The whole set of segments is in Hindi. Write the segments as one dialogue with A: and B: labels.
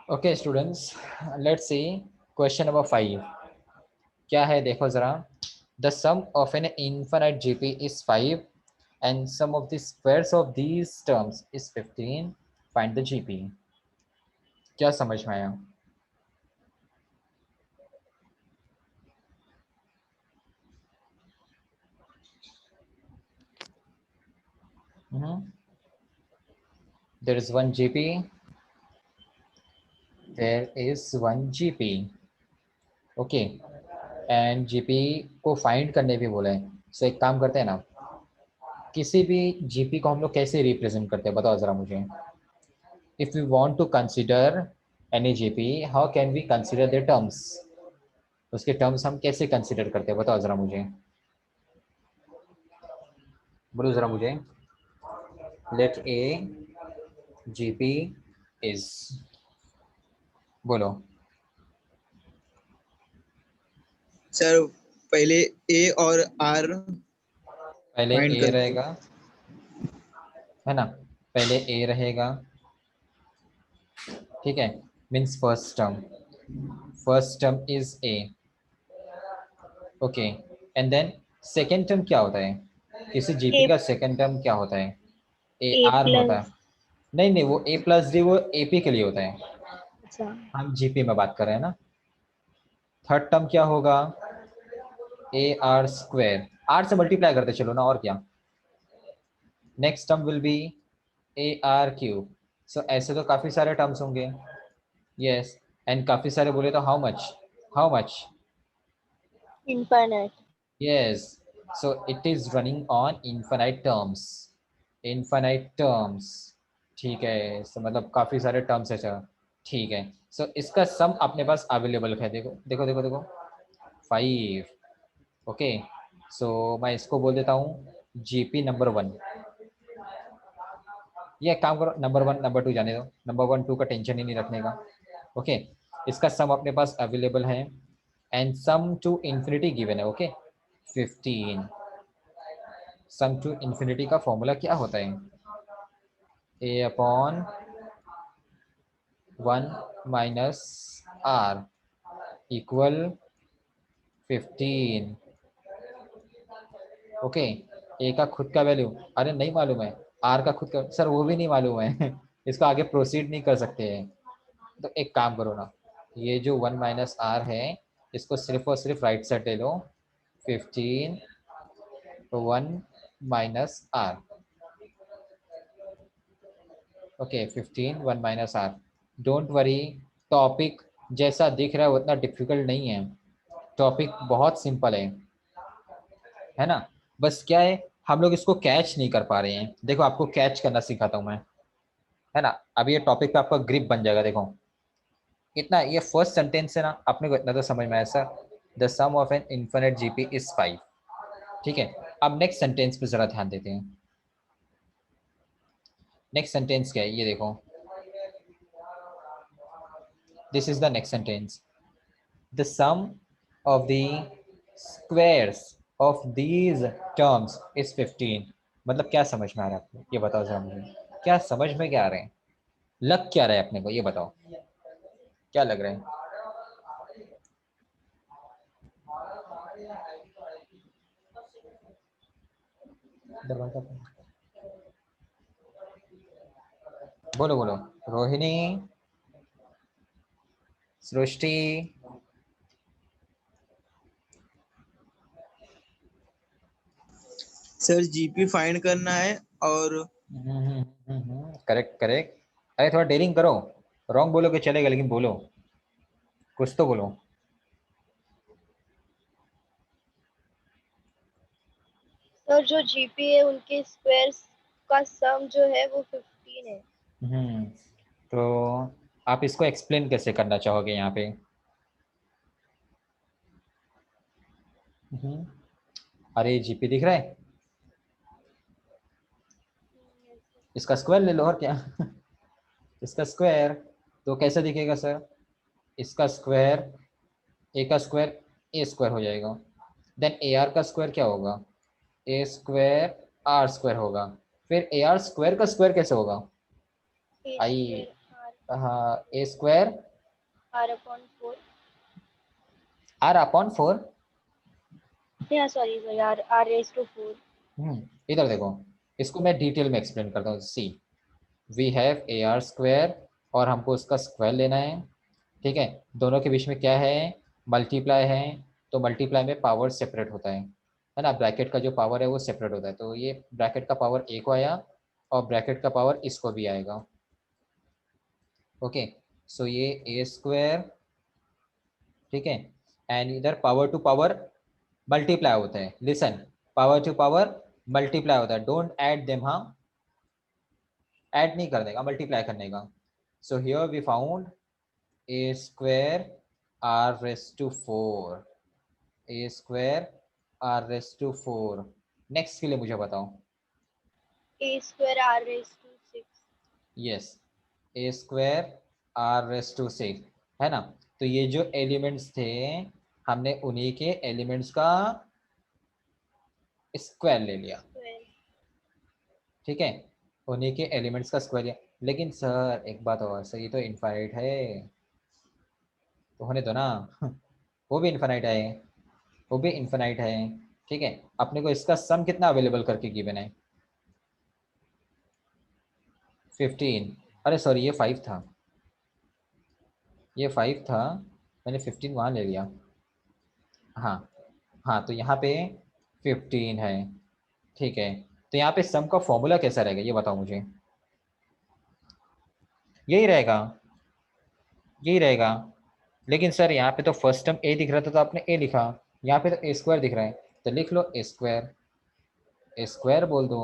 A: Okay students, let's see question number 5 क्या है देखो जरा। The sum of an infinite GP is 5 and sum of the squares of these terms is 15। Find the GP. क्या समझ में आया? There is one GP, there is one GP. Okay, and GP को फाइंड करने भी बोला है। सो एक काम करते हैं ना, किसी भी जीपी को हम लोग कैसे रिप्रेजेंट करते हैं बताओ जरा मुझे। If we want to consider any GP, how can we consider the terms? उसके टर्म्स हम कैसे कंसीडर करते हैं बताओ जरा मुझे, बोलो जरा मुझे। लेट ए जीपी इज, बोलो।
B: सर पहले ए और आर
A: पहले
B: फाइंड
A: ए
B: करते हैं।
A: रहेगा, है ना? पहले ए रहेगा, ठीक है। Means first term is a. Okay, and then second term क्या होता है? किसी जीपी
C: ए
A: का सेकेंड टर्म क्या होता है? ए
C: ए
A: आर होता है।
C: प्लस।
A: नहीं नहीं, वो ए प्लस डी वो एपी के लिए होता है,
C: अच्छा,
A: हम जीपी में बात कर रहे हैं ना। थर्ड टर्म क्या होगा? ए आर स्क्वायर, आर से मल्टीप्लाई करते चलो ना, और क्या। Next term will be A are cube. So ऐसे तो काफी सारे टर्म्स होंगे। यस, एंड काफी सारे बोले तो how much?
C: Infinite.
A: Yes, so it is running on infinite terms. ठीक है, सो मतलब काफी सारे टर्म्स है सर। ठीक है, सो इसका सम अपने पास अवेलेबल है, देखो देखो देखो देखो, 5। ओके, सो मैं इसको बोल देता हूँ जीपी नंबर 1। ये काम करो, नंबर 1 नंबर 2 जाने दो, नंबर 1 2 का टेंशन ही नहीं रखने का। ओके, इसका सम अपने पास अवेलेबल है and sum to infinity given है। ओके, 15। सम टू इंफिनिटी का फॉर्मूला क्या होता है? A upon 1 minus R equal 15। Okay, A का खुद का वैल्यू अरे नहीं मालूम है, आर का खुद का सर वो भी नहीं मालूम है इसको आगे प्रोसीड नहीं कर सकते हैं। तो एक काम करो ना, ये जो 1 माइनस आर है इसको सिर्फ और सिर्फ राइट साइड ले लो। 15 1 minus r. Okay, 15 1 minus r. Don't worry, topic जैसा दिख रहा है उतना डिफिकल्ट नहीं है, टॉपिक बहुत सिंपल है ना। बस क्या है, हम लोग इसको कैच नहीं कर पा रहे हैं। देखो आपको कैच करना सिखाता हूँ मैं, है ना। अभी ये टॉपिक पे आपका ग्रिप बन जाएगा। देखो इतना, ये फर्स्ट सेंटेंस है ना, अपने को इतना तो समझ में आया sir, the sum of an infinite GP is 5। ठीक है, अब नेक्स्ट सेंटेंस पे जरा ध्यान देते हैं। नेक्स्ट सेंटेंस क्या है ये देखो, this is the next sentence. The sum of the squares of these terms is 15। मतलब क्या समझ में आ रहा है आपको, ये बताओ जरा मुझे, क्या समझ में क्या आ रहे हैं, लग क्या रहा है अपने को, ये बताओ क्या लग रहा है। दरवाजा बोलो बोलो, रोहिणी, सृष्टि।
B: सर जीपी फाइंड करना है और
A: करेक्ट करेक्ट। अरे थोड़ा डेरिंग करो, रॉन्ग बोलोगे चलेगा लेकिन बोलो, कुछ तो बोलो।
C: सर जो जीपी है उनके स्क्वायर्स का सम जो है वो 15 है।
A: हम्म, तो आप इसको एक्सप्लेन कैसे करना चाहोगे यहाँ पे? हम्म, अरे जीपी दिख रहा है, इसका स्क्वायर ले लो और क्या इसका स्क्वायर तो कैसे दिखेगा सर? इसका स्क्वायर, ए का स्क्वायर ए स्क्वायर हो जाएगा, देन ए आर का स्क्वायर क्या होगा? ए स्क्वायर आर स्क्वायर होगा। फिर ए आर स्क्वायर का स्क्वायर कैसे होगा?
C: ए
A: आई
C: स्क्वायर आर।
A: हाँ, ए स्क्वायर
C: r/4.
A: Are upon 4।
C: या सॉरी सॉरी, r/4.
A: इधर देखो, इसको मैं डिटेल में एक्सप्लेन करता हूँ। See, we have A are square और हमको उसका स्क्वायर लेना है। ठीक है, दोनों के बीच में क्या है, मल्टीप्लाई है, तो मल्टीप्लाई में पावर सेपरेट होता है ना, ब्रैकेट का जो पावर है वो सेपरेट होता है, तो ये ब्रैकेट का पावर ए को आया और ब्रैकेट का पावर इसको भी आएगा। ओके, सो ये ए स्क्वायर, ठीक है, एंड इधर पावर टू पावर मल्टीप्लाई होता है। Listen, power to power multiply होता है, डोंट ऐड देम, हाँ, ऐड नहीं करने का, मल्टीप्लाई करने का। So here we found a square r raise to 4, a square r raise to 4। Next के लिए मुझे बताओ।
C: a² r/6.
A: Yes, a square r raise to 6, है ना। तो ये जो एलिमेंट्स थे, हमने उन्हीं के एलिमेंट्स का स्क्वायर ले लिया।
C: स्क्वायर.
A: ठीक है, उन्हीं के एलिमेंट्स का स्क्वायर लिया। लेकिन सर एक बात और, सर ये तो इनफाइनाइट है, तो होने दो ना। वो भी इनफाइनाइट है, वो भी इनफाइनाइट है। ठीक है, अपने को इसका सम कितना अवेलेबल करके गिवन है, 15। अरे सॉरी, ये 5 था, ये 5 था, मैंने 15 वहाँ ले लिया। हाँ, हाँ, तो यहाँ पे 15 है। ठीक है, तो यहाँ पे सम का फॉर्मूला कैसा रहेगा ये बताओ मुझे। यही रहेगा, यही रहेगा। लेकिन सर यहाँ पे तो फर्स्ट टर्म ए दिख रहा था तो आपने ए लिखा, यहाँ पे तो ए स्क्वायर दिख रहा है, तो लिख लो ए स्क्वायर, ए स्क्वायर बोल दो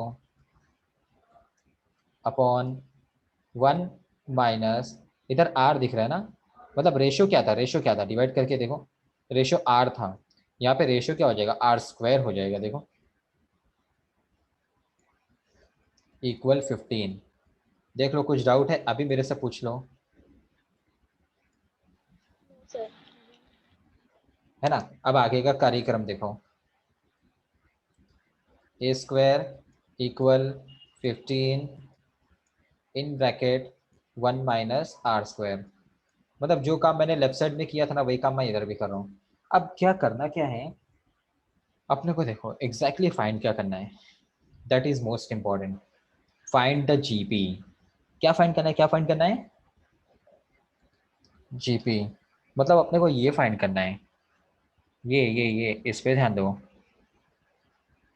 A: अपॉन 1 माइनस, इधर आर दिख रहा है ना, मतलब रेशियो क्या था, रेशियो क्या था, डिवाइड करके देखो, रेशियो आर था, यहाँ पे रेशियो क्या हो जाएगा, आर स्क्वायर हो जाएगा, देखो, इक्वल 15। देख लो, कुछ डाउट है अभी मेरे से पूछ लो,
C: सर
A: है ना। अब आगे का कार्यक्रम देखो, A square equal 15 in bracket 1 minus are square, मतलब जो काम मैंने लेफ्ट साइड में किया था ना वही काम मैं इधर भी कर रहा हूँ। अब क्या करना क्या है अपने को, देखो एग्जैक्टली फाइंड क्या करना है, that is most important. Find the GP. क्या फाइंड करना है, क्या फाइंड करना है, जीपी, मतलब अपने को ये फाइंड करना है, ये इस पे ध्यान दो,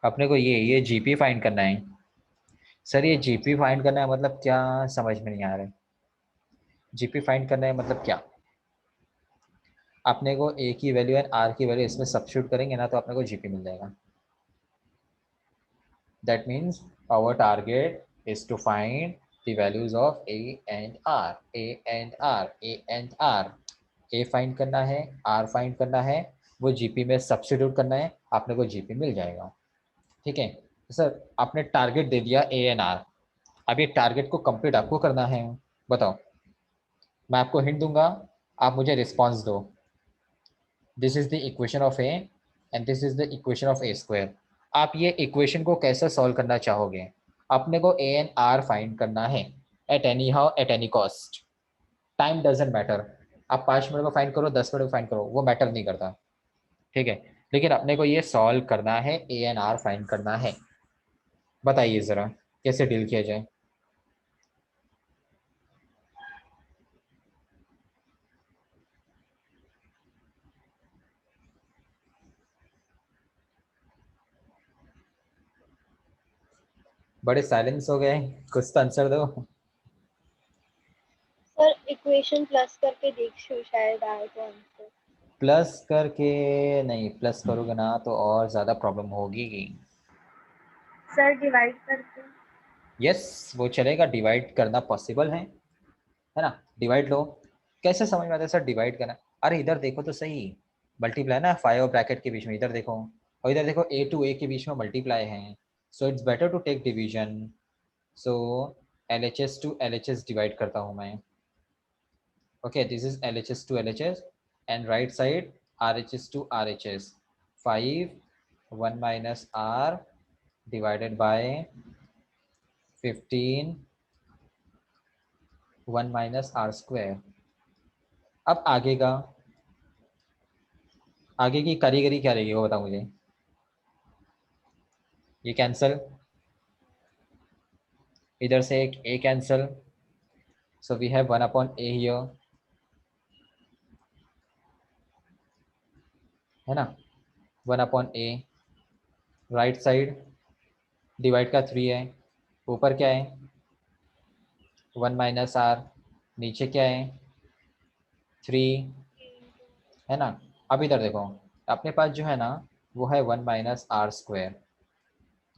A: अपने को ये जीपी फाइंड करना है। सर ये जीपी फाइंड करना है मतलब क्या, समझ में नहीं आ रहा है। जीपी फाइंड करना है मतलब क्या, अपने को ए की वैल्यू एंड आर की वैल्यू इसमें सब्स्टिट्यूट करेंगे ना तो अपने को जीपी मिल जाएगा। That means our target is to find the values of a and r, a and r, a and r. A find करना है, आर फाइंड करना है, वो जीपी में सब्स्टिट्यूट करना है, अपने को जीपी मिल जाएगा। ठीक है, सर आपने टारगेट दे दिया ए एंड आर, अभी टारगेट को कंप्लीट आपको करना है। बताओ, मैं आपको हिंट दूंगा, आप मुझे रिस्पॉन्स दो। This is the equation of a and this is the equation of a square. आप ये इक्वेशन को कैसे सॉल्व करना चाहोगे, अपने को ए एंड आर फाइंड करना है, at any how at any cost, time doesn't matter. आप 5 मिनट में फाइंड करो, 10 मिनट में फाइंड करो, वो मैटर नहीं करता। ठीक है, लेकिन अपने को ये सॉल्व करना है, ए एंड आर फाइंड करना है। बताइए जरा कैसे डील किया जाए। बड़े साइलेंस हो गए, कुछ तो आंसर दो।
C: सर इक्वेशन प्लस करके देखियो, शायद आए तो आंसर.
A: प्लस करके, नहीं प्लस करोगे ना तो और ज़्यादा प्रॉब्लम होगी।
C: सर डिवाइड करके.
A: यस, वो चलेगा, डिवाइड करना पॉसिबल है ना। डिवाइड लो, कैसे समझ में आता है सर डिवाइड करना, अरे इधर देखो तो सही, मल्टीप्लाई ना 5 और ब्रैकेट के बीच में, इधर देखो, और इधर देखो ए टू ए के बीच में मल्टीप्लाई है, so it's better to take division. So L H S to L H S divide करता हूँ मैं। Okay, this is L H S to L H S and right side R H S to R H S, 5 1 minus r divided by 15 1 minus are square. अब आगे की कारीगरी क्या रहेगी वो बताओ मुझे। ये कैंसल, इधर से एक A cancel, so we have 1 upon A here, है ना। 1 upon A, right side divide का 3 है, ऊपर क्या है 1 माइनस आर, नीचे क्या है 3, है ना। अब इधर देखो, अपने पास जो है ना वो है 1 माइनस आर स्क्वायर,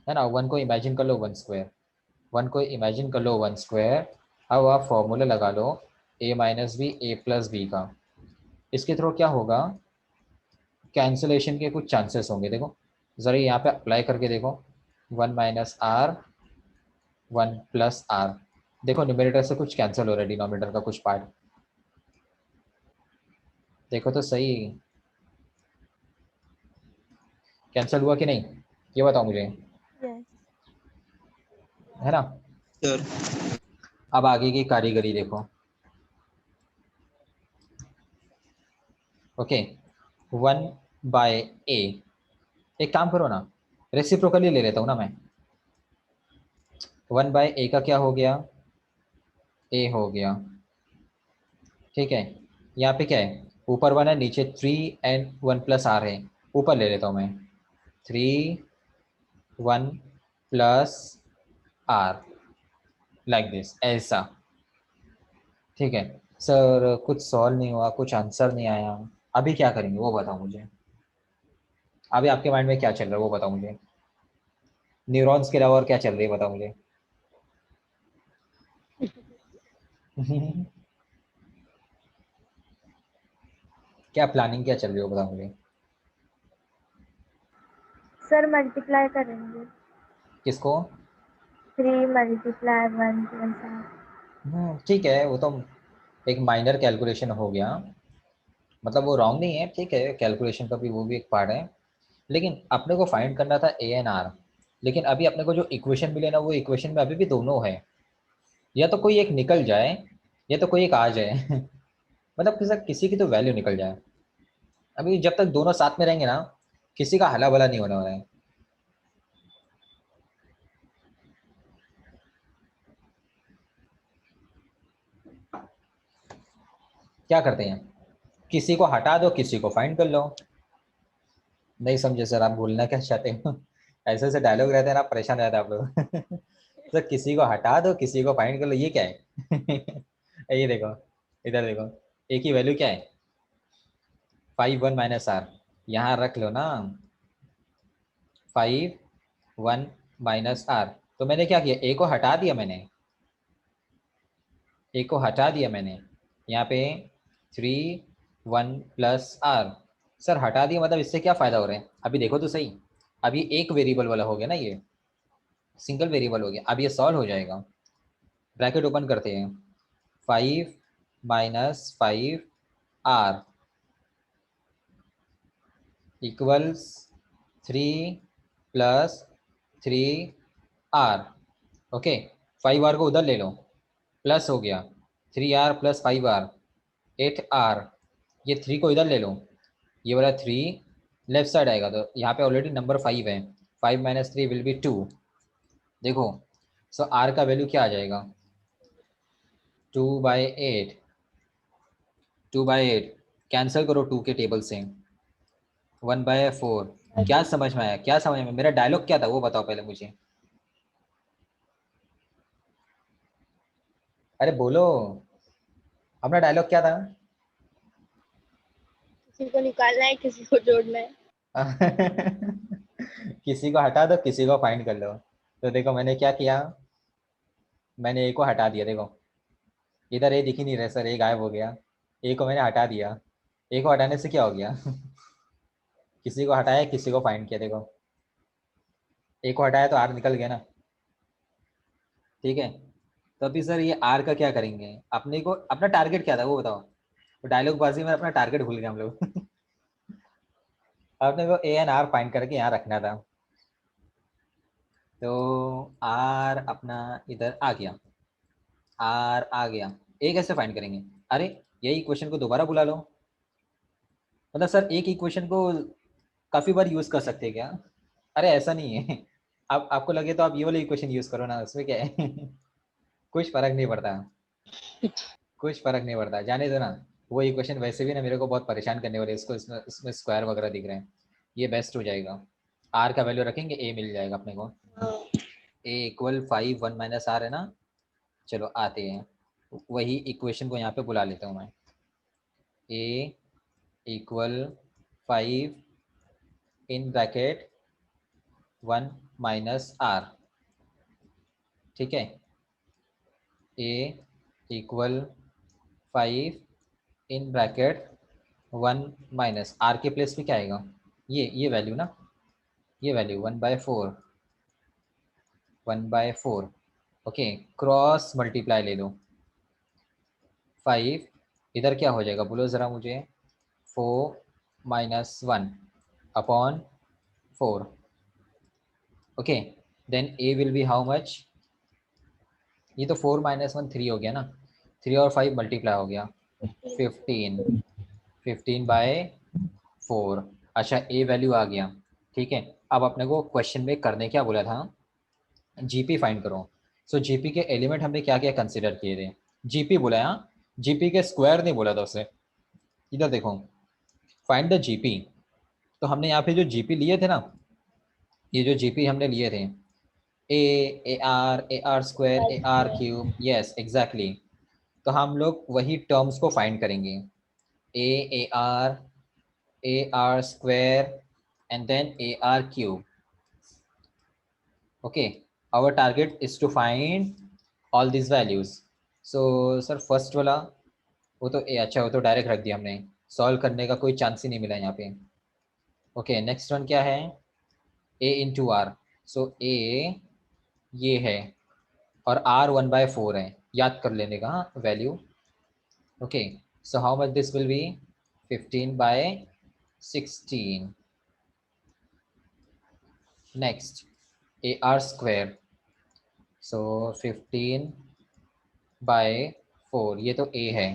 A: है ना। 1 को इमेजिन कर लो 1 स्क्वायर, 1 को इमेजिन कर लो 1 स्क्वायर। अब आप फॉर्मूला लगा लो a minus b a plus b का। इसके थ्रू क्या होगा, कैंसलेशन के कुछ चांसेस होंगे। देखो ज़रा यहाँ पे अप्लाई करके देखो, 1 माइनस आर 1 प्लस आर, देखो न्यूमरेटर से कुछ कैंसिल हो रहा है, डिनोमिनेटर का कुछ पार्ट, देखो तो सही कैंसिल हुआ कि नहीं, ये बताओ मुझे,
C: यस
A: है ना।
B: सर।
A: अब आगे की कारीगरी देखो, ओके 1 बाय ए, एक काम करो ना, रेसिप्रोकली ले लेता हूँ ना मैं। 1 बाय ए का क्या हो गया, ए हो गया, ठीक है। यहाँ पे क्या है, ऊपर 1 है, नीचे 3 एंड 1 प्लस आर है, ऊपर ले लेता हूँ मैं 3 1 प्लस आर, लाइक दिस, ऐसा, ठीक है। सर कुछ सॉल्व नहीं हुआ, कुछ आंसर नहीं आया, अभी क्या करेंगे वो बताओ मुझे। अभी आपके माइंड में क्या चल रहा है वो बताओ मुझे, न्यूरॉन्स के अलावा और क्या चल रही है बताओ मुझे। क्या प्लानिंग क्या चल रही हो बताओ मुझे।
D: सर मल्टीप्लाई करेंगे,
A: किसको,
D: 3 मल्टीप्लाई 1 प्लस आर।
A: ठीक है, वो तो एक माइनर कैलकुलेशन हो गया, मतलब वो रॉन्ग नहीं है, ठीक है, कैलकुलेशन का भी वो भी एक पार्ट है। लेकिन अपने को फाइंड करना था ए एन आर, लेकिन अभी अपने को जो इक्वेशन मिले ना वो इक्वेशन में अभी भी दोनों है, या तो कोई एक निकल जाए या तो कोई एक आ जाए। मतलब किसी की तो वैल्यू निकल जाए। अभी जब तक दोनों साथ में रहेंगे ना, किसी का हला भला नहीं होने वाला है। क्या करते हैं, किसी को हटा दो किसी को फाइंड कर लो। नहीं समझे सर, आप भूलना क्या चाहते हो। ऐसे ऐसे डायलॉग रहते हैं ना, परेशान रहते हैं आप लोग। सर किसी को हटा दो किसी को फाइंड कर लो, ये क्या है। ये देखो, इधर देखो, ए की वैल्यू क्या है 5 1 माइनस आर, यहाँ रख लो ना 5 1 माइनस आर। तो मैंने क्या किया, ए को हटा दिया मैंने, ए को हटा दिया मैंने, यहाँ पे 3 1 प्लस आर। सर हटा दिया मतलब इससे क्या फायदा हो रहा है, अभी देखो तो सही। अभी एक वेरिएबल वाला हो गया ना, ये सिंगल वेरिएबल हो गया, अब ये सॉल्व हो जाएगा। ब्रैकेट ओपन करते हैं, 5 minus 5 r equals 3 plus 3 r, okay. 5 r को उधर ले लो, प्लस हो गया 3 आर प्लस 5 आर 8 आर, ये 3 को इधर ले लो, ये वाला 3 लेफ्ट साइड आएगा, तो यहाँ पे ऑलरेडी नंबर 5 है, 5 माइनस 3 विल बी 2। देखो सो आर का वैल्यू क्या आ जाएगा 2/8, 2/8 कैंसिल करो 2 के टेबल से, 1/4। क्या समझ में आया, क्या समझ में, मेरा डायलॉग क्या था वो बताओ पहले मुझे। अरे बोलो, अपना डायलॉग क्या था।
C: किसी को निकालना है किसी को जोड़ना है।
A: किसी को हटा दो किसी को फाइंड कर लो। तो देखो मैंने क्या किया, मैंने ए को हटा दिया, देखो इधर ए दिख ही नहीं रहा सर, ए गायब हो गया, ए को मैंने हटा दिया। ए को हटाने से क्या हो गया। किसी को हटाया किसी को फाइंड किया, देखो ए को हटाया तो आर निकल गया ना, ठीक है। तो अभी सर ये आर का क्या करेंगे, अपने को अपना टारगेट क्या था वो बताओ। तो डायलॉग बाजी में अपना टारगेट भूल गए हम लोग। अपने को ए एन आर फाइंड करके यहाँ रखना था। तो आर अपना इधर आ गया, आर आ गया, ए कैसे फाइंड करेंगे? अरे यही इक्वेशन को दोबारा बुला लो। मतलब सर एक इक्वेशन को काफी बार यूज कर सकते हैं क्या? अरे ऐसा नहीं है। आप आपको लगे तो आप ये वाली इक्वेशन यूज करो ना, उसमें क्या है। कुछ फर्क नहीं पड़ता, कुछ फर्क नहीं पड़ता, जाने दो ना। वो इक्वेशन वैसे भी ना मेरे को बहुत परेशान करने वाले, इसको इसमें इसमें स्क्वायर वगैरह दिख रहे हैं। ये बेस्ट हो जाएगा। आर का वैल्यू रखेंगे, ए मिल जाएगा अपने को। ए इक्वल 5 1 माइनस आर है ना। चलो आते हैं, वही इक्वेशन को यहाँ पे बुला लेता हूँ मैं। A equal 5 in bracket 1 minus R, ठीक है। A equal 5 in bracket 1 minus R के प्लेस पे क्या आएगा? ये वैल्यू ना, ये वैल्यू 1/4, 1/4। ओके, क्रॉस मल्टीप्लाई ले लो। 5 इधर क्या हो जाएगा बोलो ज़रा मुझे? 4 minus 1 upon 4। Okay, then a will be how much? ये तो 4 माइनस 1 3 हो गया ना, 3 और 5 मल्टीप्लाई हो गया 15, 15/4। अच्छा ए वैल्यू आ गया, ठीक है। अब अपने को क्वेश्चन में करने क्या बोला था? जीपी फाइंड करो। सो जीपी के एलिमेंट हमने क्या क्या कंसिडर किए थे? जीपी बोला है, जीपी के स्क्वायर नहीं बोला था उसे। इधर देखो, फाइंड द जीपी। तो हमने यहाँ पे जो जीपी लिए थे ना, ये जो जीपी हमने लिए थे, a are square, a are cube, yes exactly. तो हम लोग वही टर्म्स को फाइंड करेंगे। A are square and then a are cube. Okay, our target is to find all this values. So sir first वाला वो तो ए, अच्छा वो तो डायरेक्ट रख दिया हमने, सॉल्व करने का कोई चांस ही नहीं मिला यहाँ पे। ओके, नेक्स्ट वन क्या है? ए इंटू आर। सो ए ये है और आर 1/4 है, याद कर लेने का value. Okay, so how much this will be? 15/16। Next A are square, so 15/4, ये तो ए है,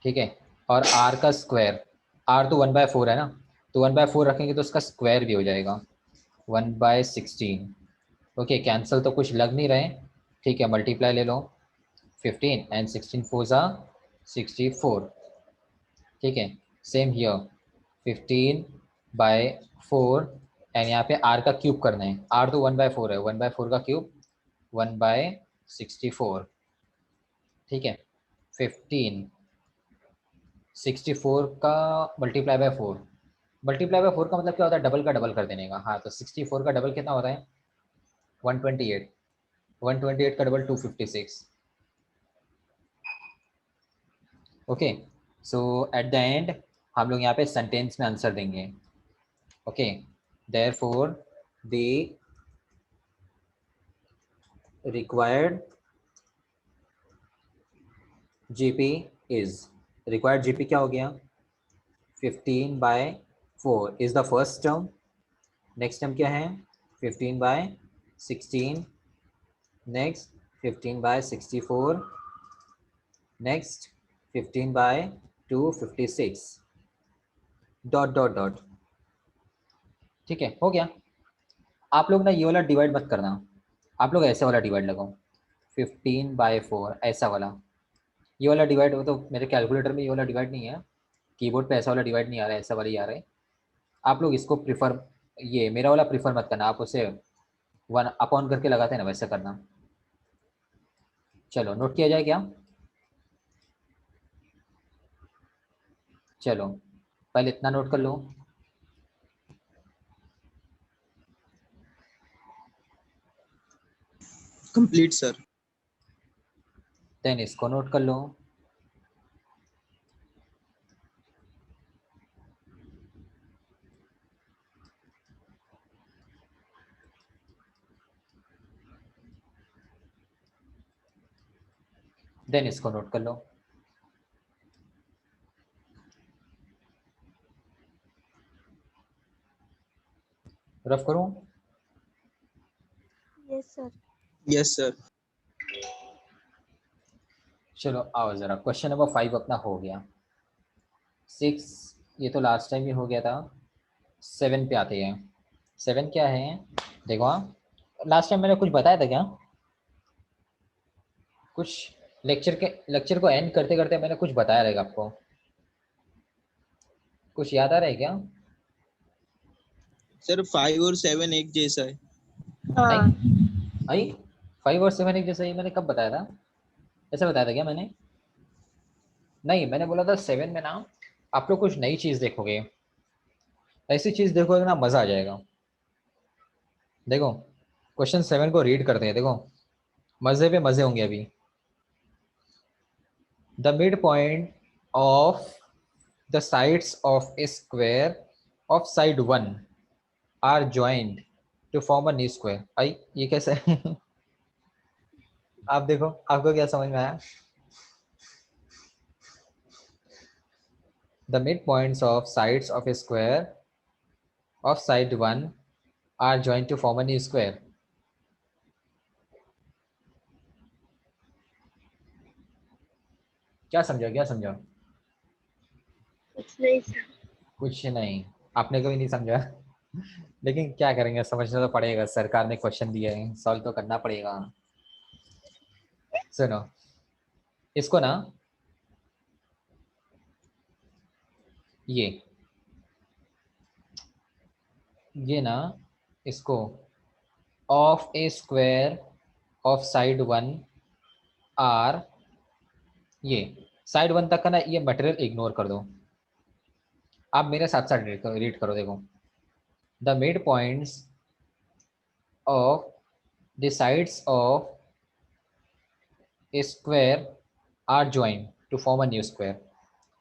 A: ठीक है। और आर का स्क्वायर, आर तो 1/4 है ना, तो 1/4 रखेंगे तो उसका स्क्वायर भी हो जाएगा 1/16। ओके, कैंसिल तो कुछ लग नहीं रहे, ठीक है। मल्टीप्लाई ले लो, 15 एंड 16 4 ज़ा 64, ठीक है। सेम हियर 15/4 एंड यहाँ पे आर का क्यूब करना है। आर तो 1/4 है, 1/4 का क्यूब 1/64, ठीक है। 15 64 का ×4, ×4 का मतलब क्या होता है? डबल का डबल कर देने का। हाँ, तो 64 का डबल कितना होता है? 128, 128 का double 256। Okay, so at the end हम लोग यहाँ पे सेंटेंस में आंसर देंगे। Okay, therefore the required GP is, required GP क्या हो गया? 15/4 is the first term. Next term क्या है? 15/16। Next 15/64। Next 15/256 dot dot dot, ठीक है, हो गया। आप लोग ना ये वाला डिवाइड मत करना, आप लोग ऐसे वाला डिवाइड लगाओ, 15/4 ऐसा वाला। ये वाला डिवाइड, वो तो मेरे कैलकुलेटर में ये वाला डिवाइड नहीं है, कीबोर्ड पे ऐसा वाला डिवाइड नहीं आ रहा है, ऐसा वाला ही आ रहा है। आप लोग इसको प्रीफर, ये मेरा वाला प्रीफर मत करना, आप उसे 1 अपॉन करके लगाते हैं ना, वैसे करना। चलो नोट किया जाए क्या? चलो पहले इतना नोट कर लो।
B: Complete sir.
A: देन इसको नोट कर लो। देन इसको नोट कर लो। रफ करूं?
D: Yes, sir.
B: Yes sir.
A: चलो आओ ज़रा, क्वेश्चन नंबर 5 अपना हो गया। 6 ये तो लास्ट टाइम ही हो गया था। 7 पे आते हैं। 7 क्या है, देखो हाँ, लास्ट टाइम मैंने कुछ बताया था क्या? कुछ लेक्चर को एंड करते करते मैंने कुछ बताया रहेगा आपको, कुछ याद आ रहा है क्या?
B: सर 5 और 7 एक जैसा है।
C: हाँ,
A: नहीं भाई, 5 और 7 एक जैसा ही मैंने कब बताया था? ऐसा बताया था क्या मैंने? नहीं, मैंने बोला था 7 में ना आप लोग कुछ नई चीज़ देखोगे, ऐसी चीज़ देखोगे ना मज़ा आ जाएगा। देखो क्वेश्चन 7 को रीड करते हैं, देखो मज़े पे मज़े होंगे अभी। The mid point of the sides of a square of side 1 are joined to form a new square. आई ये कैसे है? आप देखो आपको क्या समझ में आया? The mid points of sides of a square of side 1 are joined to form a new square. क्या समझा, क्या समझा?
C: कुछ नहीं सर।
A: कुछ नहीं, आपने कभी नहीं समझा। लेकिन क्या करेंगे, समझना तो पड़ेगा, सरकार ने क्वेश्चन दिया है, सॉल्व तो करना पड़ेगा। सुनो इसको ना, ये ना, इसको of a square of side 1 are, ये साइड 1 तक का ना ये मटेरियल इग्नोर कर दो। आप मेरे साथ साथ रीड करो, देखो the mid points of the sides of a square are join to form a new square.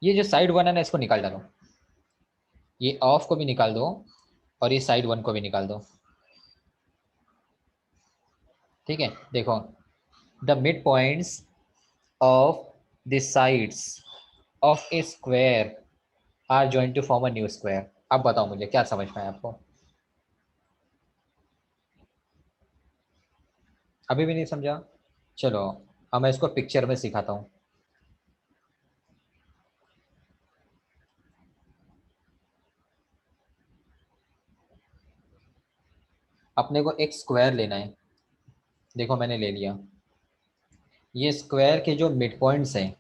A: ये जो साइड 1 है ना इसको निकाल डालो, ये ऑफ को भी निकाल दो और ये साइड 1 को भी निकाल दो। ठीक है, देखो the mid points of the sides of a square are joined to form a new square. अब बताओ मुझे क्या समझ में आया आपको? अभी भी नहीं समझा? चलो अब मैं इसको पिक्चर में सिखाता हूँ। अपने को एक स्क्वायर लेना है, देखो मैंने ले लिया। ये स्क्वायर के जो मिड पॉइंट्स हैं,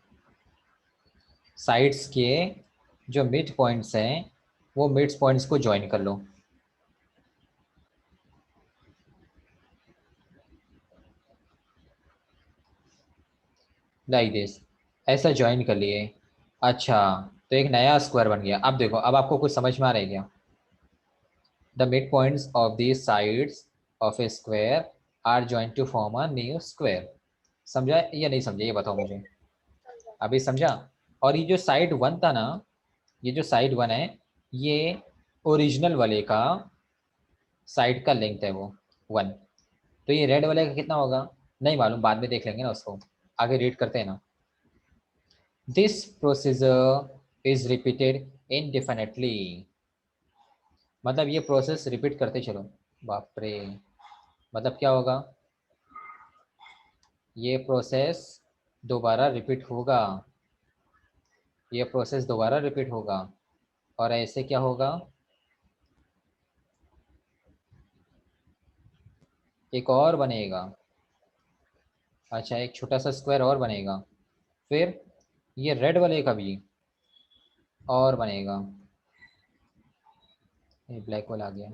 A: साइड्स के जो मिड पॉइंट्स हैं, वो मिड पॉइंट्स को ज्वाइन कर लो। लाइक दिस, ऐसा ज्वाइन कर लिए। अच्छा, तो एक नया स्क्वायर बन गया। अब देखो, अब आपको कुछ समझ में आ रहा है क्या? The mid points of the sides of a square are join to form a new square. समझा या नहीं समझा, ये बताओ मुझे। अभी समझा? और ये जो साइड 1 था ना, ये जो साइड 1 है, ये ओरिजिनल वाले का साइड का लेंथ है वो 1। तो ये रेड वाले का कितना होगा नहीं मालूम, बाद में देख लेंगे ना उसको, आगे रीड करते हैं ना। This procedure is repeated indefinitely. मतलब ये प्रोसेस रिपीट करते चलो। बाप रे, मतलब क्या होगा? ये प्रोसेस दोबारा रिपीट होगा, ये प्रोसेस दोबारा रिपीट होगा। और ऐसे क्या होगा, एक और बनेगा। अच्छा, एक छोटा सा स्क्वायर और बनेगा। फिर ये रेड वाले का भी और बनेगा। ये ब्लैक वाला आ गया।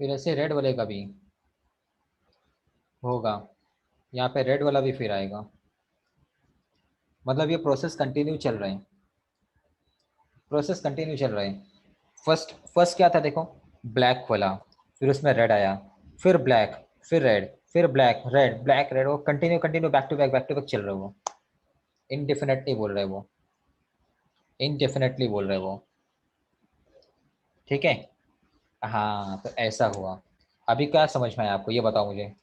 A: फिर ऐसे रेड वाले का भी होगा, यहाँ पे रेड वाला भी फिर आएगा। मतलब ये प्रोसेस कंटिन्यू चल रहे हैं, प्रोसेस कंटिन्यू चल रहे हैं। फर्स्ट फर्स्ट क्या था देखो, ब्लैक वाला, फिर उसमें रेड आया, फिर ब्लैक, फिर रेड, फिर ब्लैक रेड ब्लैक रेड, वो continue continue back to back चल रहे वो। इनडेफिनेटली बोल रहे वो, इनडेफिनेटली बोल रहे वो। ठीक है, हाँ तो ऐसा हुआ। अभी क्या समझ में आया आपको, ये बताओ मुझे।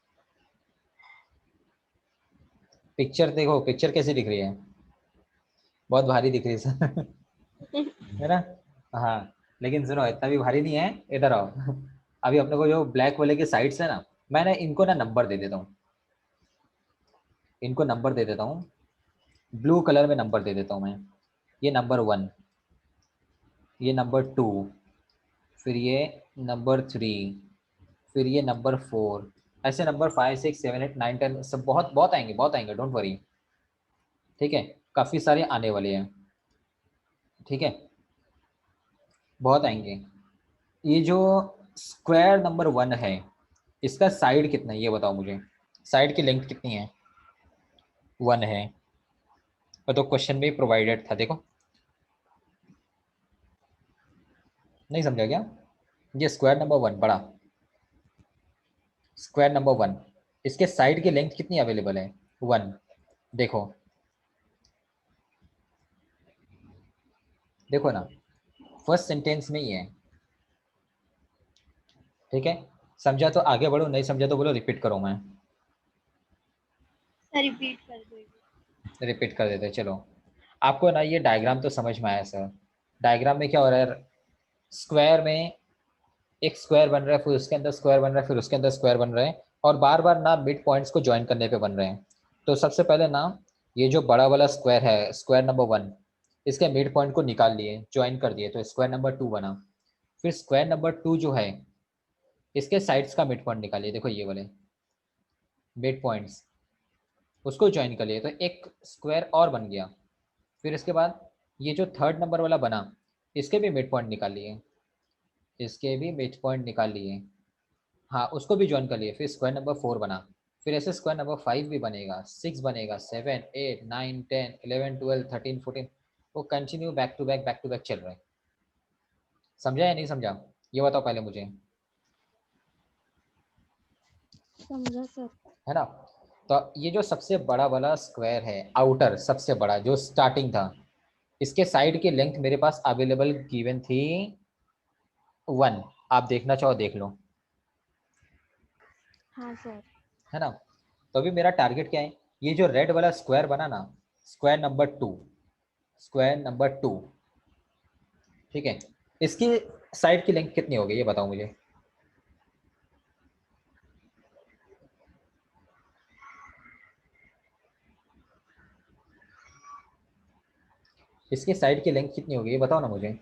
A: पिक्चर देखो, पिक्चर कैसी दिख रही है, बहुत भारी दिख रही है सर है ना। हाँ लेकिन सुनो, इतना भी भारी नहीं है, इधर आओ अभी अपने को जो ब्लैक वाले के साइड्स है ना, मैंने इनको ना नंबर दे देता हूँ, इनको नंबर दे देता हूँ, ब्लू कलर में नंबर दे देता हूँ मैं। ये नंबर 1, ये नंबर 2, फिर ये नंबर 3, फिर ये नंबर 4, ऐसे नंबर 5 6 7 8 9 10 सब बहुत बहुत आएंगे, बहुत आएंगे, डोंट वरी। ठीक है, काफी सारे आने वाले हैं। ठीक है, बहुत आएंगे। ये जो स्क्वायर नंबर 1 है, इसका साइड कितना है ये बताओ मुझे, साइड की लेंथ कितनी है। 1 है, और तो क्वेश्चन में प्रोवाइडेड था, देखो नहीं समझा क्या। ये स्क्वायर नंबर 1 बड़ा, स्क्वायर नंबर 1, इसके साइड की लेंथ कितनी अवेलेबल है, 1। देखो देखो ना, फर्स्ट सेंटेंस में ही है। ठीक है, समझा तो आगे बढ़ो, नहीं समझा तो बोलो रिपीट करो, मैं
C: सर रिपीट कर दो।
A: रिपीट कर देते हैं। चलो, आपको ना ये डायग्राम तो समझ में आया सर। डायग्राम में क्या हो रहा है, स्क्वायर में एक स्क्वायर बन रहा है, फिर उसके अंदर स्क्वायर बन रहा है, फिर उसके अंदर स्क्वायर बन रहे हैं, और बार बार ना मिड पॉइंट्स को ज्वाइन करने पे बन रहे हैं। तो सबसे पहले ना, ये जो बड़ा वाला स्क्वायर है, स्क्वायर नंबर 1, इसके मिड पॉइंट को निकाल लिए, ज्वाइन कर दिए, तो स्क्वायर नंबर 2 बना। फिर स्क्वायर नंबर 2 जो है, इसके साइड्स का मिड पॉइंट निकालिए, देखो ये वाले मिड पॉइंट्स, उसको ज्वाइन कर लिए, तो एक स्क्वायर और बन गया। फिर इसके बाद ये जो थर्ड नंबर वाला बना, इसके भी मिड पॉइंट निकाल लिए, इसके भी मिड पॉइंट निकाल लिए, हाँ उसको भी ज्वाइन कर लिए, फिर स्क्वायर नंबर 4 बना। फिर ऐसे स्क्वायर नंबर 5 भी बनेगा, 6 बनेगा, 7 8 9 10 11 12 13 14, वो कंटिन्यू बैक टू बैक चल रहा है। समझा या नहीं समझा, ये बताओ पहले मुझे,
D: समझा सर।
A: है ना। तो ये जो सबसे बड़ा वाला स्क्वायर है, आउटर सबसे बड़ा जो स्टार्टिंग था, इसके साइड की लेंथ मेरे पास अवेलेबल गिवन थी 1। आप देखना चाहो देख लो,
D: हाँ सर।
A: है ना। तो अभी मेरा टारगेट क्या है, ये जो रेड वाला स्क्वायर बना ना, स्क्वायर नंबर 2, स्क्वायर नंबर 2, ठीक है, इसकी साइड की लेंथ कितनी होगी ये बताओ मुझे। इसकी साइड की लेंथ कितनी होगी ये बताओ ना मुझे।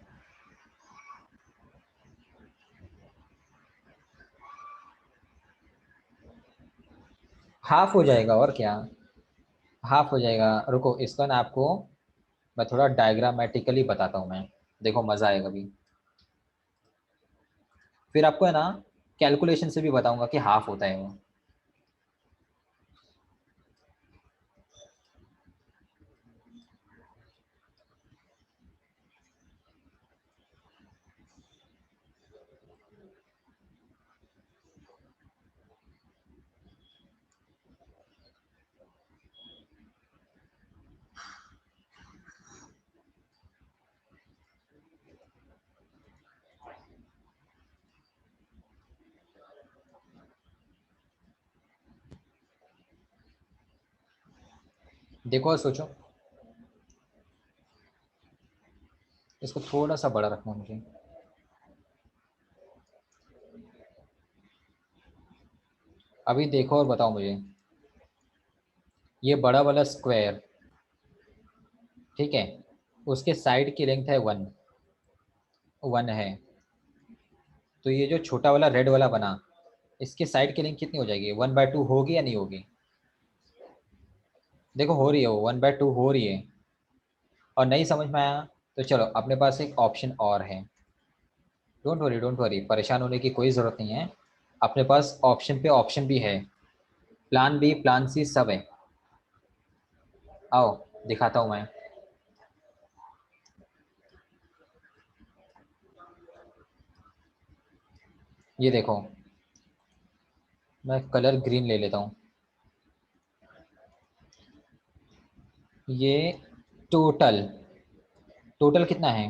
A: हाफ हो जाएगा, और क्या, हाफ हो जाएगा। रुको, इसका ना आपको मैं थोड़ा डायग्रामेटिकली बताता हूँ मैं, देखो मजा आएगा अभी। फिर आपको है ना कैलकुलेशन से भी बताऊंगा कि हाफ होता है वो। देखो और सोचो, इसको थोड़ा सा बड़ा रखना है मुझे। अभी देखो और बताओ मुझे, ये बड़ा वाला स्क्वायर, ठीक है, उसके साइड की लेंथ है 1, 1 है। तो ये जो छोटा वाला रेड वाला बना, इसके साइड की लेंथ कितनी हो जाएगी, 1/2 होगी या नहीं होगी। देखो हो रही है, वो 1/2 हो रही है। और नहीं समझ में आया तो चलो, अपने पास एक ऑप्शन और है। डोंट वरी, परेशान होने की कोई ज़रूरत नहीं है। अपने पास ऑप्शन पे ऑप्शन भी है, प्लान बी प्लान सी सब है। आओ दिखाता हूँ मैं। ये देखो, मैं कलर ग्रीन ले लेता हूँ। ये टोटल, टोटल कितना है,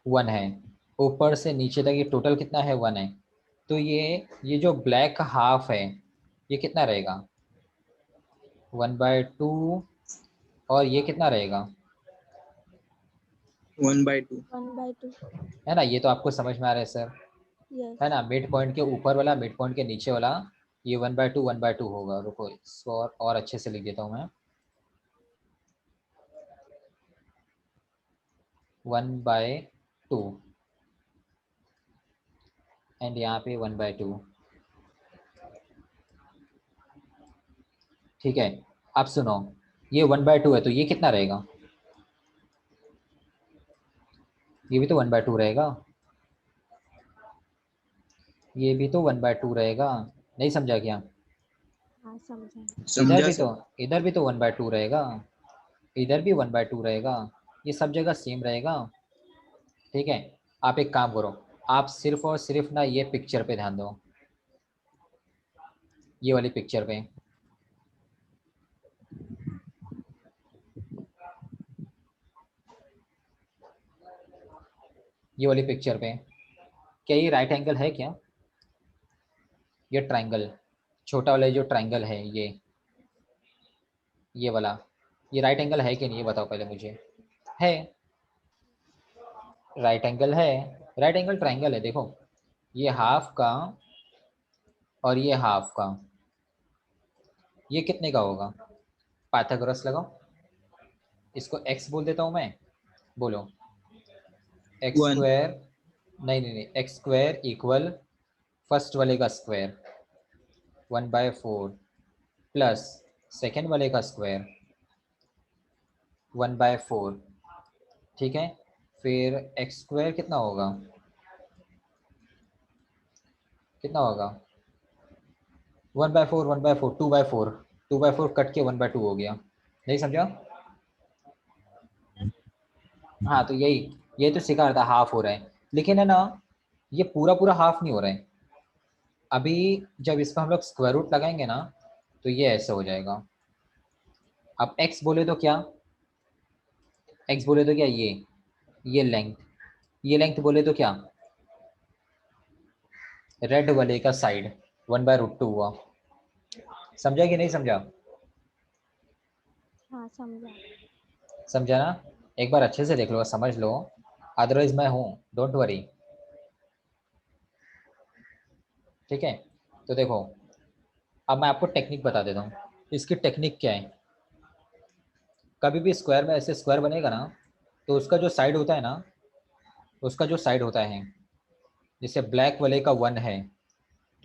A: 1 है। ऊपर से नीचे तक ये टोटल कितना है, 1 है। तो ये जो ब्लैक हाफ है, ये कितना रहेगा, 1/2 और ये कितना रहेगा,
B: 1/2।
D: 1/2.
A: है ना। ये तो आपको समझ में आ रहा है सर,
D: Yes.
A: है ना। मिड पॉइंट के ऊपर वाला, मिड पॉइंट के नीचे वाला, ये 1/2 होगा। रुको इसको और अच्छे से लिख देता हूँ मैं। 1/2 एंड यहाँ पे 1/2। ठीक है, अब सुनो, ये 1/2 है तो ये कितना रहेगा, ये भी तो 1/2 रहेगा, ये भी तो 1/2 रहेगा। नहीं समझा क्या?
D: हाँ समझा.
A: इधर
B: समझा
A: भी तो,
B: सर।
A: इधर भी तो 1/2 रहेगा, इधर भी 1/2 रहेगा, ये सब जगह सेम रहेगा। ठीक है, आप एक काम करो, आप सिर्फ और सिर्फ ना ये पिक्चर पे ध्यान दो, ये वाली पिक्चर पे। ये वाली पिक्चर पे, क्या ये राइट एंगल है क्या, ये ट्रायंगल, छोटा वाला जो ट्रायंगल है ये वाला, ये राइट एंगल है कि नहीं, ये बताओ पहले मुझे। है, राइट एंगल है, राइट एंगल ट्रायंगल है। देखो ये हाफ का और ये हाफ का, ये कितने का होगा, पाइथागोरस लगाओ। इसको x बोल देता हूँ मैं, बोलो। एक्स
B: 1।
A: स्क्वायर, नहीं नहीं नहीं, एक्स स्क्वायर इक्वल फर्स्ट वाले का स्क्वायर 1/4 प्लस सेकेंड वाले का स्क्वायर 1/4। ठीक है, फिर एक्स स्क्वायर कितना होगा, कितना होगा 1/4, 1/4, 2/4, 2/4 कट के 1/2 हो गया। नहीं समझा? हाँ तो यही तो सिखा रहा था, हाफ हो रहा है, लेकिन है ना ये पूरा पूरा हाफ नहीं हो रहा है। अभी जब इसका हम लोग स्क्वायर रूट लगाएंगे ना तो ये ऐसे हो जाएगा। अब x बोले तो क्या, x बोले तो क्या, ये लेंथ, ये लेंथ बोले तो क्या, रेड वाले का साइड 1/√2 हुआ। समझा कि नहीं समझा?
D: हाँ समझा.
A: समझा ना? एक बार अच्छे से देख लो, समझ लो, अदरवाइज मैं हूँ, डोंट वरी। ठीक है, तो देखो अब मैं आपको टेक्निक बता देता हूँ। इसकी टेक्निक क्या है, कभी भी स्क्वायर में ऐसे स्क्वायर बनेगा ना तो उसका जो साइड होता है ना, उसका जो साइड होता है, जैसे ब्लैक वाले का 1 है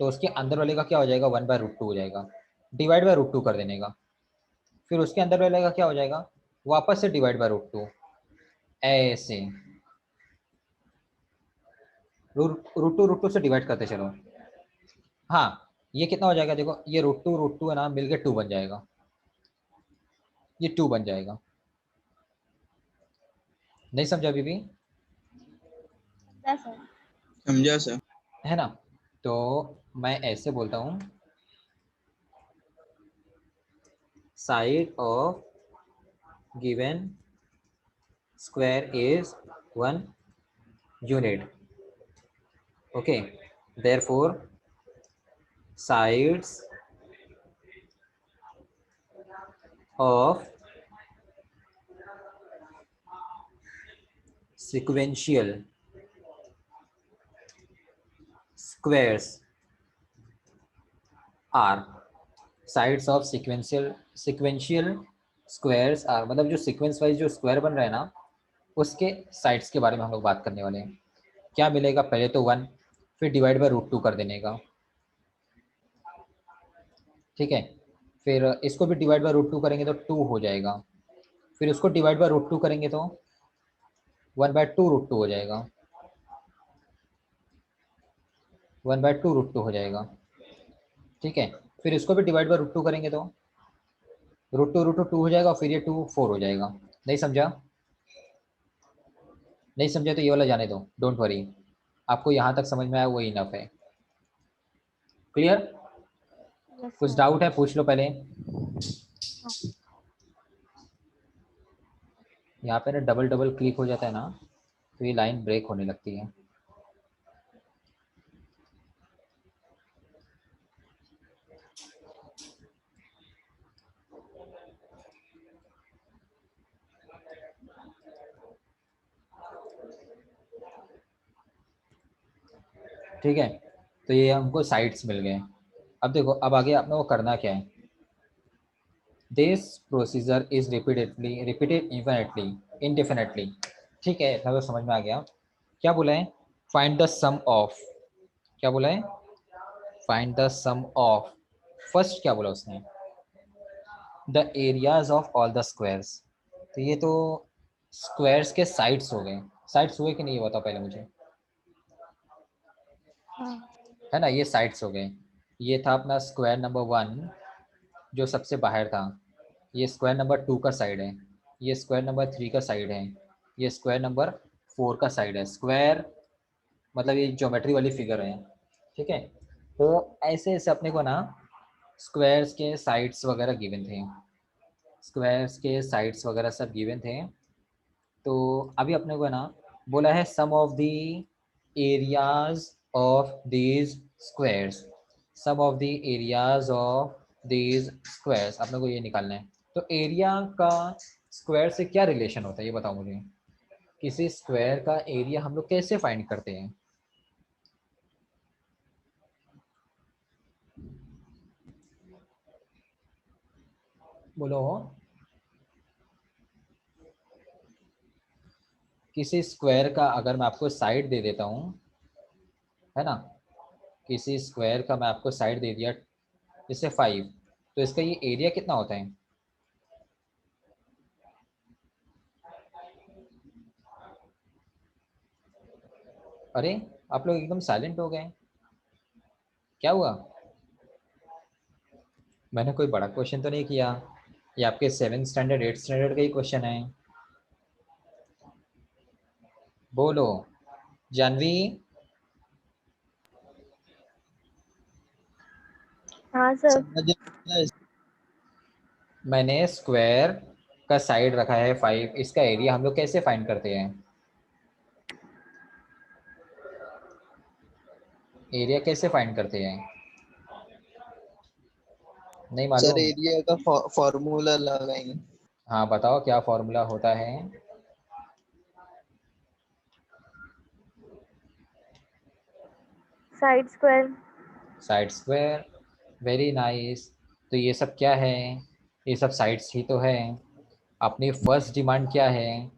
A: तो उसके अंदर वाले का क्या हो जाएगा, 1/√2 हो जाएगा, डिवाइड बाय √2 कर देने का। फिर उसके अंदर वाले का क्या हो जाएगा, वापस से डिवाइड बाय √2, ऐसे √2 से डिवाइड करते चलो। हाँ, ये कितना हो जाएगा, देखो ये √2 है ना, मिलके 2 बन जाएगा, ये 2 बन जाएगा। नहीं समझा अभी भी?
C: समझा सर.
B: समझा सर।
A: है ना। तो मैं ऐसे बोलता हूँ, side of given square is 1 unit. Okay, therefore sides of sequential squares are, sides of sequential squares are, मतलब जो सीक्वेंस वाइज जो स्क्वायर बन रहा है ना उसके साइड्स के बारे में हम लोग बात करने वाले हैं। क्या मिलेगा, पहले तो 1, फिर डिवाइड बाय √2 कर देने का। ठीक है, फिर इसको भी डिवाइड बाय √2 करेंगे तो 2 हो जाएगा, फिर उसको डिवाइड बाय √2 करेंगे तो 1/2 √2 हो जाएगा, 1/2 √2 हो जाएगा। ठीक है, फिर इसको भी डिवाइड बाय √2 करेंगे तो √2 हो जाएगा, फिर ये 2 4 हो जाएगा। नहीं समझा? नहीं समझा तो ये वाला जाने दो, डोंट वरी, आपको यहाँ तक समझ में आया वो इनफ है। क्लियर?
D: Yes
A: कुछ
D: sir.
A: डाउट है पूछ लो पहले।
D: हाँ.
A: यहाँ पे ना डबल डबल क्लिक हो जाता है ना तो ये लाइन ब्रेक होने लगती है। ठीक है, तो ये हमको साइड्स मिल गए। अब देखो, अब आगे आपने वो करना क्या है, this procedure is repeated indefinitely. ठीक है, इतना तो समझ में आ गया। क्या बोला है, फाइंड द सम ऑफ, क्या बोला है, find the sum of, first क्या बोला उसने, the areas of all the squares. तो ये तो स्क्वायर्स के साइड्स हो गए, साइड्स हुए कि नहीं ये बताओ पहले मुझे,
D: हाँ।
A: है ना, ये साइड्स हो गए। ये था अपना स्क्वायर नंबर 1 जो सबसे बाहर था, ये स्क्वायर नंबर 2 का साइड है, ये स्क्वायर नंबर 3 का साइड है, ये स्क्वायर नंबर 4 का साइड है। स्क्वायर मतलब ये ज्योमेट्री वाली फिगर है, ठीक है। तो ऐसे ऐसे अपने को ना स्क्वायर्स के साइड्स वगैरह गिवन थे, स्क्वायर्स के साइड्स वगैरह सब गिवन थे। तो अभी अपने को ना बोला है sum of the areas of these squares, sum of the areas of these squares, अपने को ये निकालना है। तो एरिया का स्क्वायर से क्या रिलेशन होता है ये बताओ मुझे, किसी स्क्वायर का एरिया हम लोग कैसे फाइंड करते हैं। बोलो, किसी स्क्वायर का अगर मैं आपको साइड दे देता हूँ, है ना, किसी स्क्वायर का मैं आपको साइड दे दिया जैसे 5, तो इसका ये एरिया कितना होता है। अरे आप लोग एकदम साइलेंट हो गए, क्या हुआ। मैंने कोई बड़ा क्वेश्चन तो नहीं किया, ये आपके 7th स्टैंडर्ड 8th स्टैंडर्ड का ही क्वेश्चन है। बोलो जानवी।
D: हाँ सर।
B: समझ आया।
A: मैंने स्क्वायर का साइड रखा है 5, इसका एरिया हम लोग कैसे फाइंड करते हैं, एरिया कैसे फाइंड करते हैं, नहीं
B: सर
A: मालूम।
B: एरिया का फॉर्मूला लगाएंगे।
A: हाँ बताओ क्या फॉर्मूला होता है।
D: Side square.
A: Side square, very nice. तो ये सब क्या है, ये सब साइड्स ही तो है। अपनी फर्स्ट डिमांड क्या है,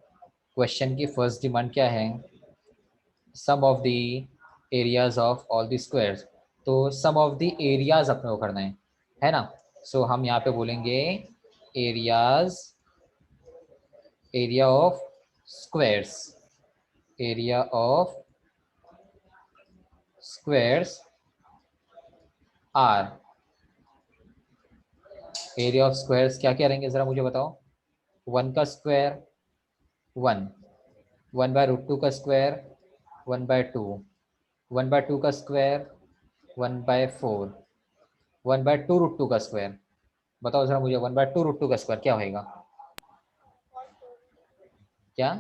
A: क्वेश्चन की फर्स्ट डिमांड क्या है, sum of the areas of all the squares. तो सम ऑफ द एरियाज अपने को करना है ना। सो हम यहाँ पे बोलेंगे areas, area of squares, area of squares are, area of squares क्या क्या रहेंगे जरा मुझे बताओ। 1 का स्क्वायर 1, 1/√2 का स्क्वायर 1/2, 1/2 का स्क्वायर 1/4, 1/2√2 का स्क्वायर। बताओ जरा मुझे 1/2√2 का स्क्वायर क्या होएगा, क्या।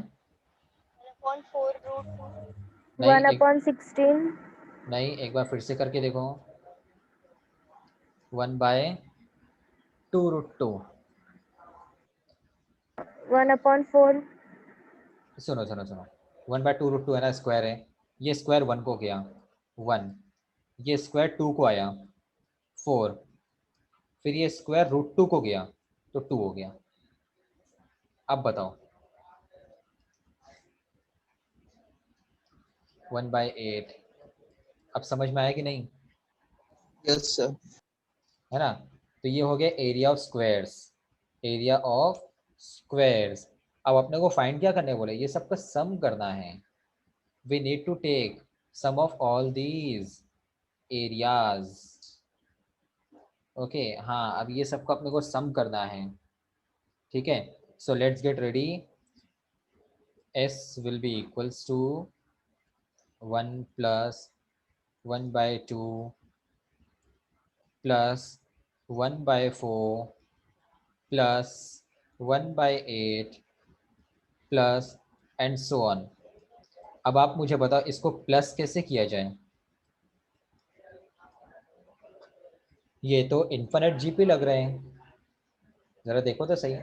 C: 1/4√2।
A: नहीं
D: वन
A: एक,
D: अपॉन 16।
A: नहीं एक बार फिर से करके देखो, 1/2√2।
D: 1/4।
A: सुनो सुनो सुनो, 1/2√2 है ना, स्क्वायर है, ये स्क्वायर 1 को गया 1, ये स्क्वायर 2 को आया 4, फिर ये स्क्वायर √2 को गया तो 2 हो गया। अब बताओ 1/8, अब समझ में आया कि नहीं,
B: यस सर।
A: है ना। तो ये हो गया area of squares, area of squares. अब अपने को फाइंड क्या करने बोले, ये सबका सम करना है। We need to take sum of all these areas. Okay हाँ, अब ये सबको अपने को सम करना है, ठीक है। So let's get ready, s will be equals to 1 plus 1/2 plus 1/4 plus 1/8 plus and so on. अब आप मुझे बताओ इसको प्लस कैसे किया जाए, ये तो इन्फिनिट जीपी लग रहे हैं, जरा देखो तो सही,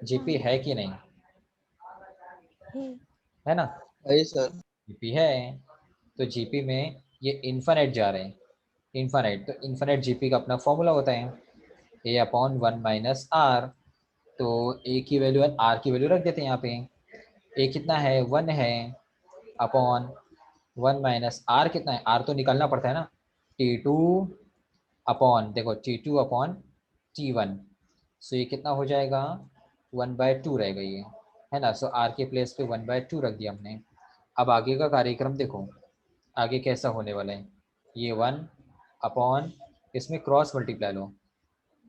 A: जीपी है कि नहीं, है ना,
B: है सर।
A: जीपी है। तो जीपी में ये इन्फिनिट जा रहे हैं, इन्फिनिट, तो इन्फिनिट जीपी का अपना फॉर्मूला होता है ए अपॉन 1 माइनस आर। तो ए की वैल्यू है, आर की वैल्यू रख देते हैं यहाँ पे। ए कितना है, 1 है, अपॉन 1 माइनस आर कितना है, आर तो निकालना पड़ता है ना, T2 अपॉन, देखो T2 अपॉन T1। सो ये कितना हो जाएगा, 1/2 रहेगा ये, है ना। सो आर के प्लेस पे 1/2 रख दिया हमने। अब आगे का कार्यक्रम देखो, आगे कैसा होने वाला है। ये 1 अपॉन, इसमें क्रॉस मल्टीप्लाई लो,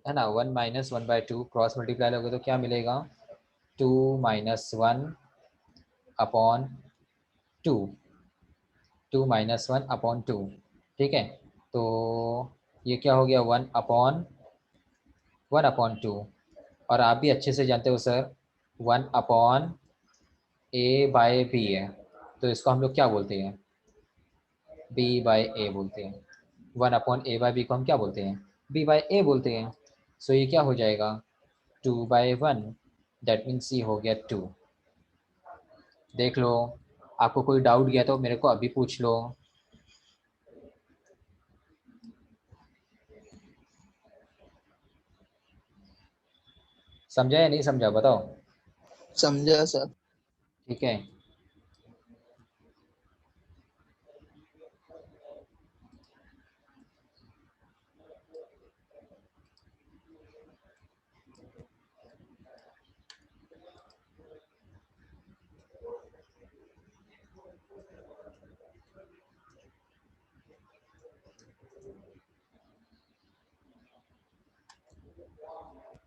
A: है ना। 1 माइनस 1/2 क्रॉस मल्टीप्लाई लोगे तो क्या मिलेगा, 2 माइनस 1 अपॉन 2, 2 माइनस 1 अपॉन 2, ठीक है। तो ये क्या हो गया, 1/2, और आप भी अच्छे से जानते हो सर 1/a/b है, तो इसको हम लोग क्या बोलते हैं, b/a बोलते हैं। 1/a/b को हम क्या बोलते हैं, b/a बोलते हैं। सो ये क्या हो जाएगा, 2/1, दैट मीन्स ये हो गया 2। देख लो, आपको कोई डाउट गया तो मेरे को अभी पूछ लो। समझा या नहीं समझा, बताओ।
B: समझा सर।
A: ठीक है,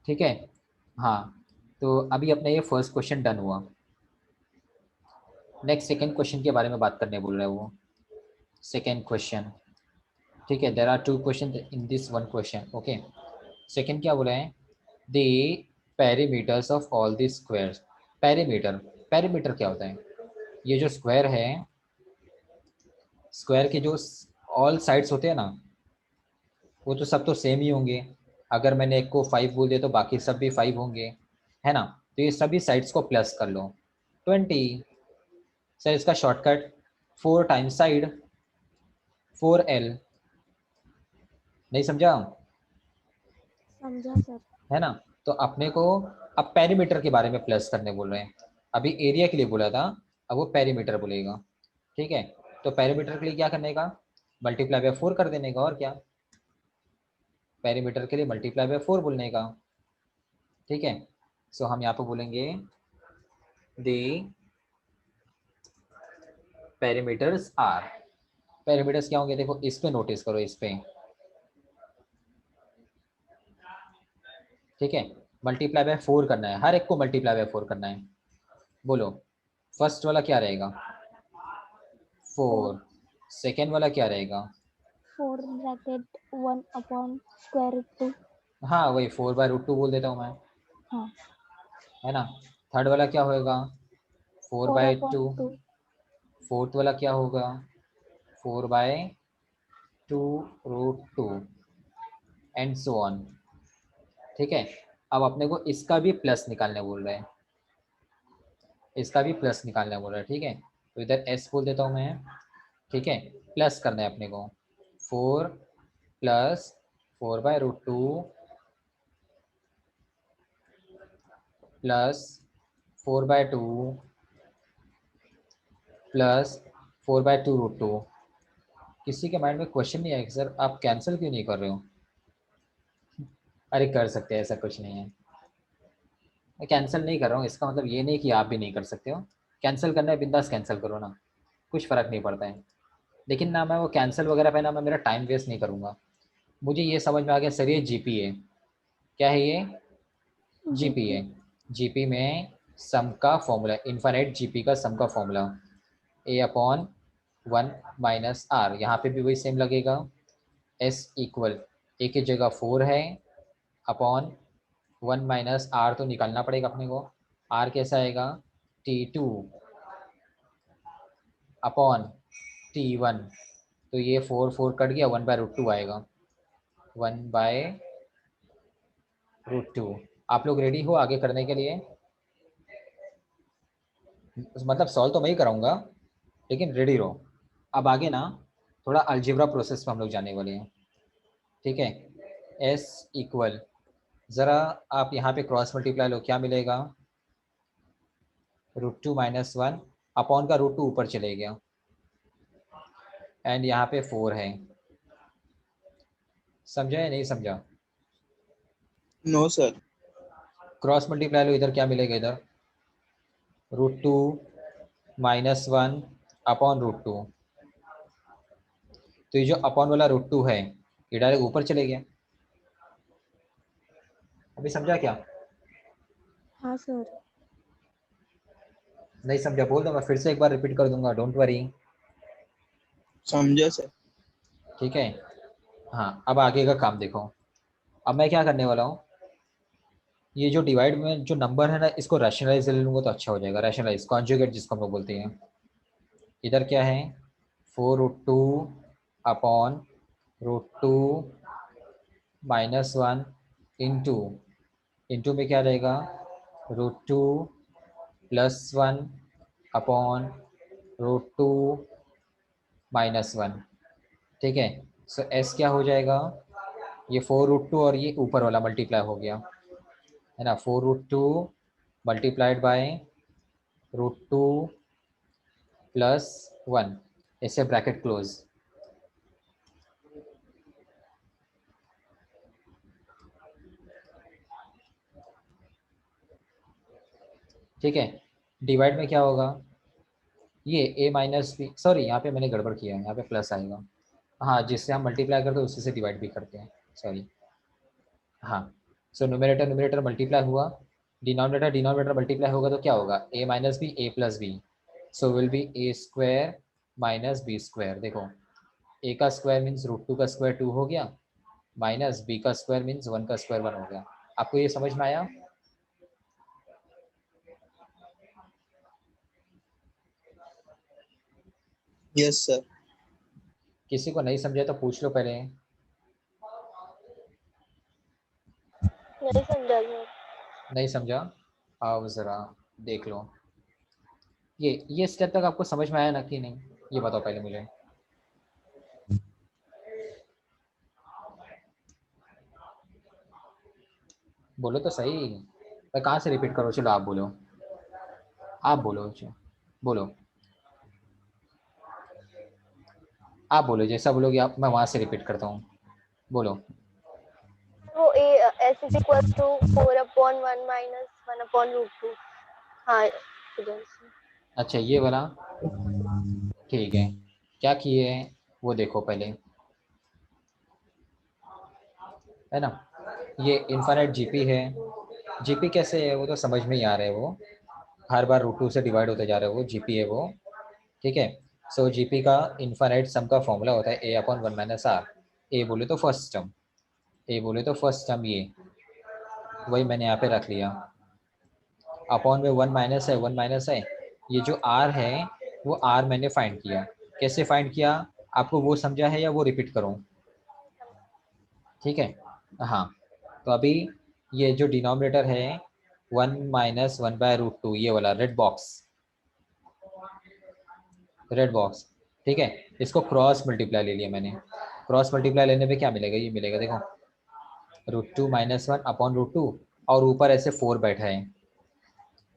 A: ठीक है। हाँ, तो अभी अपना ये फर्स्ट क्वेश्चन डन हुआ। नेक्स्ट सेकंड क्वेश्चन के बारे में बात करने बोल रहा है वो, सेकंड क्वेश्चन। ठीक है, there are 2 question in this 1 question. Okay, second क्या बोला है, the perimeters of all the squares. Perimeter, perimeter क्या होता है, ये जो स्क्वायर है, स्क्वायर के जो ऑल साइड्स होते हैं ना, वो तो सब तो सेम ही होंगे। अगर मैंने एक को 5 बोल दिया तो बाकी सब भी 5 होंगे, है ना। तो ये सभी साइड्स को प्लस कर लो, 20। सर इसका शॉर्टकट 4 टाइम्स साइड, 4L, नहीं समझा,
D: समझा सर।
A: है ना। तो अपने को अब पेरीमीटर के बारे में प्लस करने बोल रहे हैं। अभी एरिया के लिए बोला था, अब वो पेरीमीटर बोलेगा। ठीक है, तो पेरीमीटर के लिए क्या करने का, मल्टीप्लाई बाय 4 कर देने का, और क्या, पेरीमीटर के लिए मल्टीप्लाई बाय 4 बोलने का। ठीक है, सो हम यहाँ पे बोलेंगे द पेरीमीटर्स आर। पेरीमीटर्स क्या होंगे, देखो इस पे नोटिस करो, इस पे, ठीक है। मल्टीप्लाई बाय 4 करना है, हर एक को मल्टीप्लाई बाय 4 करना है। बोलो, फर्स्ट वाला क्या रहेगा, 4।
D: 4
A: सेकेंड वाला क्या रहेगा,
D: 4 ब्रैकेट 1 अपॉन स्क्वायर रूट 2।
A: हाँ वही 4/√2 बोल देता हूँ मैं,
D: हाँ,
A: है ना। थर्ड वाला क्या होएगा, 4
D: 4
A: बाई
D: अपॉन
A: टू।
D: 2।
A: फोर्थ वाला क्या होगा, 4/2√2, एंड सो ऑन। ठीक है, अब अपने को इसका भी प्लस निकालने बोल रहे हैं, इसका भी प्लस निकालने बोल रहा है। ठीक है, तो इधर एस बोल देता हूँ मैं। ठीक है, प्लस करना है अपने को, 4 प्लस 4/√2 प्लस 4/2 प्लस 4/2√2। किसी के माइंड में क्वेश्चन नहीं आया कि सर आप कैंसिल क्यों नहीं कर रहे हो। अरे कर सकते हैं, ऐसा कुछ नहीं है, मैं कैंसिल नहीं कर रहा हूँ, इसका मतलब ये नहीं कि आप भी नहीं कर सकते हो। कैंसिल करना है, बिंदास कैंसिल करो ना, कुछ फ़र्क नहीं पड़ता है। लेकिन ना मैं वो कैंसिल वगैरह पे ना मैं मेरा टाइम वेस्ट नहीं करूँगा। मुझे ये समझ में आ गया सर, ये जीपी है, क्या है ये, जीपी
D: जीपी।
A: है। जीपी में सम का फॉर्मूला, इन्फाइनाइट जीपी का सम का फॉर्मूला, A/1 माइनस आर, यहाँ पे भी वही सेम लगेगा। एस इक्वल, ए की जगह 4 है, अपॉन 1 माइनस आर तो निकालना पड़ेगा अपने को। आर कैसा आएगा, T2 अपॉन T1। तो ये 4 कट गया, 1/√2 आएगा, 1/√2। आप लोग रेडी हो आगे करने के लिए, मतलब सॉल्व तो मैं ही कराऊंगा, लेकिन रेडी रहो, अब आगे ना थोड़ा अलजेब्रा प्रोसेस पे हम लोग जाने वाले हैं, ठीक है। s इक्वल, ज़रा आप यहाँ पे क्रॉस मल्टीप्लाई लो, क्या मिलेगा, √2 - 1 अपॉन का √2 ऊपर चले गया एंड यहाँ पे 4 है। समझा या नहीं समझा?
B: No sir.
A: क्रॉस मल्टीप्लाई लो, इधर क्या मिलेगा, इधर √2 - 1 अपॉन √2। तो ये जो अपॉन वाला √2 है ये डायरेक्ट ऊपर चले गया। अभी समझा क्या?
D: हाँ सर।
A: नहीं समझा बोल दूंगा, फिर से एक बार रिपीट कर दूंगा, डोंट वरी।
B: समझा सर।
A: ठीक है, हाँ अब आगे का काम देखो। अब मैं क्या करने वाला हूँ, ये जो डिवाइड में जो नंबर है ना, इसको रैशनलाइज ले लूंगा तो अच्छा हो जाएगा। रैशनलाइज कॉन्जुगेट जिसको हम लोग बोलते हैं। इधर क्या है, 4√2 अपॉन √2 -1 इंटू, इंटू में क्या रहेगा, √2 + 1 अपॉन √2 -1। ठीक है, सो एस क्या हो जाएगा, ये 4√2 और ये ऊपर वाला मल्टीप्लाई हो गया है ना, 4√2 मल्टीप्लाइड बाय √2 + 1, ऐसे ब्रैकेट क्लोज। ठीक है, डिवाइड में क्या होगा, ये a माइनस बी, सॉरी यहाँ पे मैंने गड़बड़ किया है, यहाँ पे प्लस आएगा। हाँ, जिससे हम मल्टीप्लाई करते हैं उसी से डिवाइड भी करते हैं, सॉरी। हाँ, सो न्यूमरेटर न्यूमरेटर मल्टीप्लाई हुआ, डिनोमिनेटर डिनोमिनेटर मल्टीप्लाई होगा तो क्या होगा, a minus b a plus b, so will be a² minus b²। देखो a का स्क्वायर मीन्स √2 का स्क्वायर 2 हो गया, माइनस b का स्क्वायर मीन्स 1 का स्क्वायर 1 हो गया। आपको ये समझ में आया?
B: Yes sir.
A: किसी को नहीं समझा तो पूछ लो पहले।
C: नहीं समझा सर।
A: नहीं समझा, आओ ज़रा देख लो। ये स्टेप तक आपको समझ में आया ना कि नहीं, ये बताओ पहले मुझे। बोलो तो सही, मैं कहाँ से रिपीट करो, चलो आप बोलो, आप बोलो, चलो बोलो, आप बोलो, जैसा बोलोगे आप, मैं वहाँ से रिपीट करता हूँ, बोलो।
C: वो s is equal to 4/1 minus 1/√2। हाँ इधर से।
A: अच्छा ये वाला, ठीक है, क्या किए हैं वो देखो पहले, है ना। ये इनफाइनाइट जीपी है, जीपी कैसे है वो तो समझ में ही आ रहा है, वो हर बार √2 से डिवाइड होते जा रहा है, वो जीपी है वो। ठीक है, सो जीपी का इनफाइनाइट सम का फॉर्मूला होता है a/1 - r। ए बोले तो फर्स्ट टर्म, ए बोले तो फर्स्ट टर्म, ये वही मैंने यहाँ पे रख लिया, अपॉन में 1 माइनस है, 1 माइनस है, ये जो r है वो r मैंने फाइंड किया। कैसे फाइंड किया, आपको वो समझा है या वो रिपीट करूँ? ठीक है, हाँ, तो अभी ये जो डिनोमिनेटर है 1 - 1/√2, ये वाला रेड बॉक्स, रेड बॉक्स, ठीक है, इसको क्रॉस मल्टीप्लाई ले लिया मैंने। क्रॉस मल्टीप्लाई लेने पे क्या मिलेगा, ये मिलेगा देखो, √2 - 1 अपॉन √2 और ऊपर ऐसे 4 बैठा है।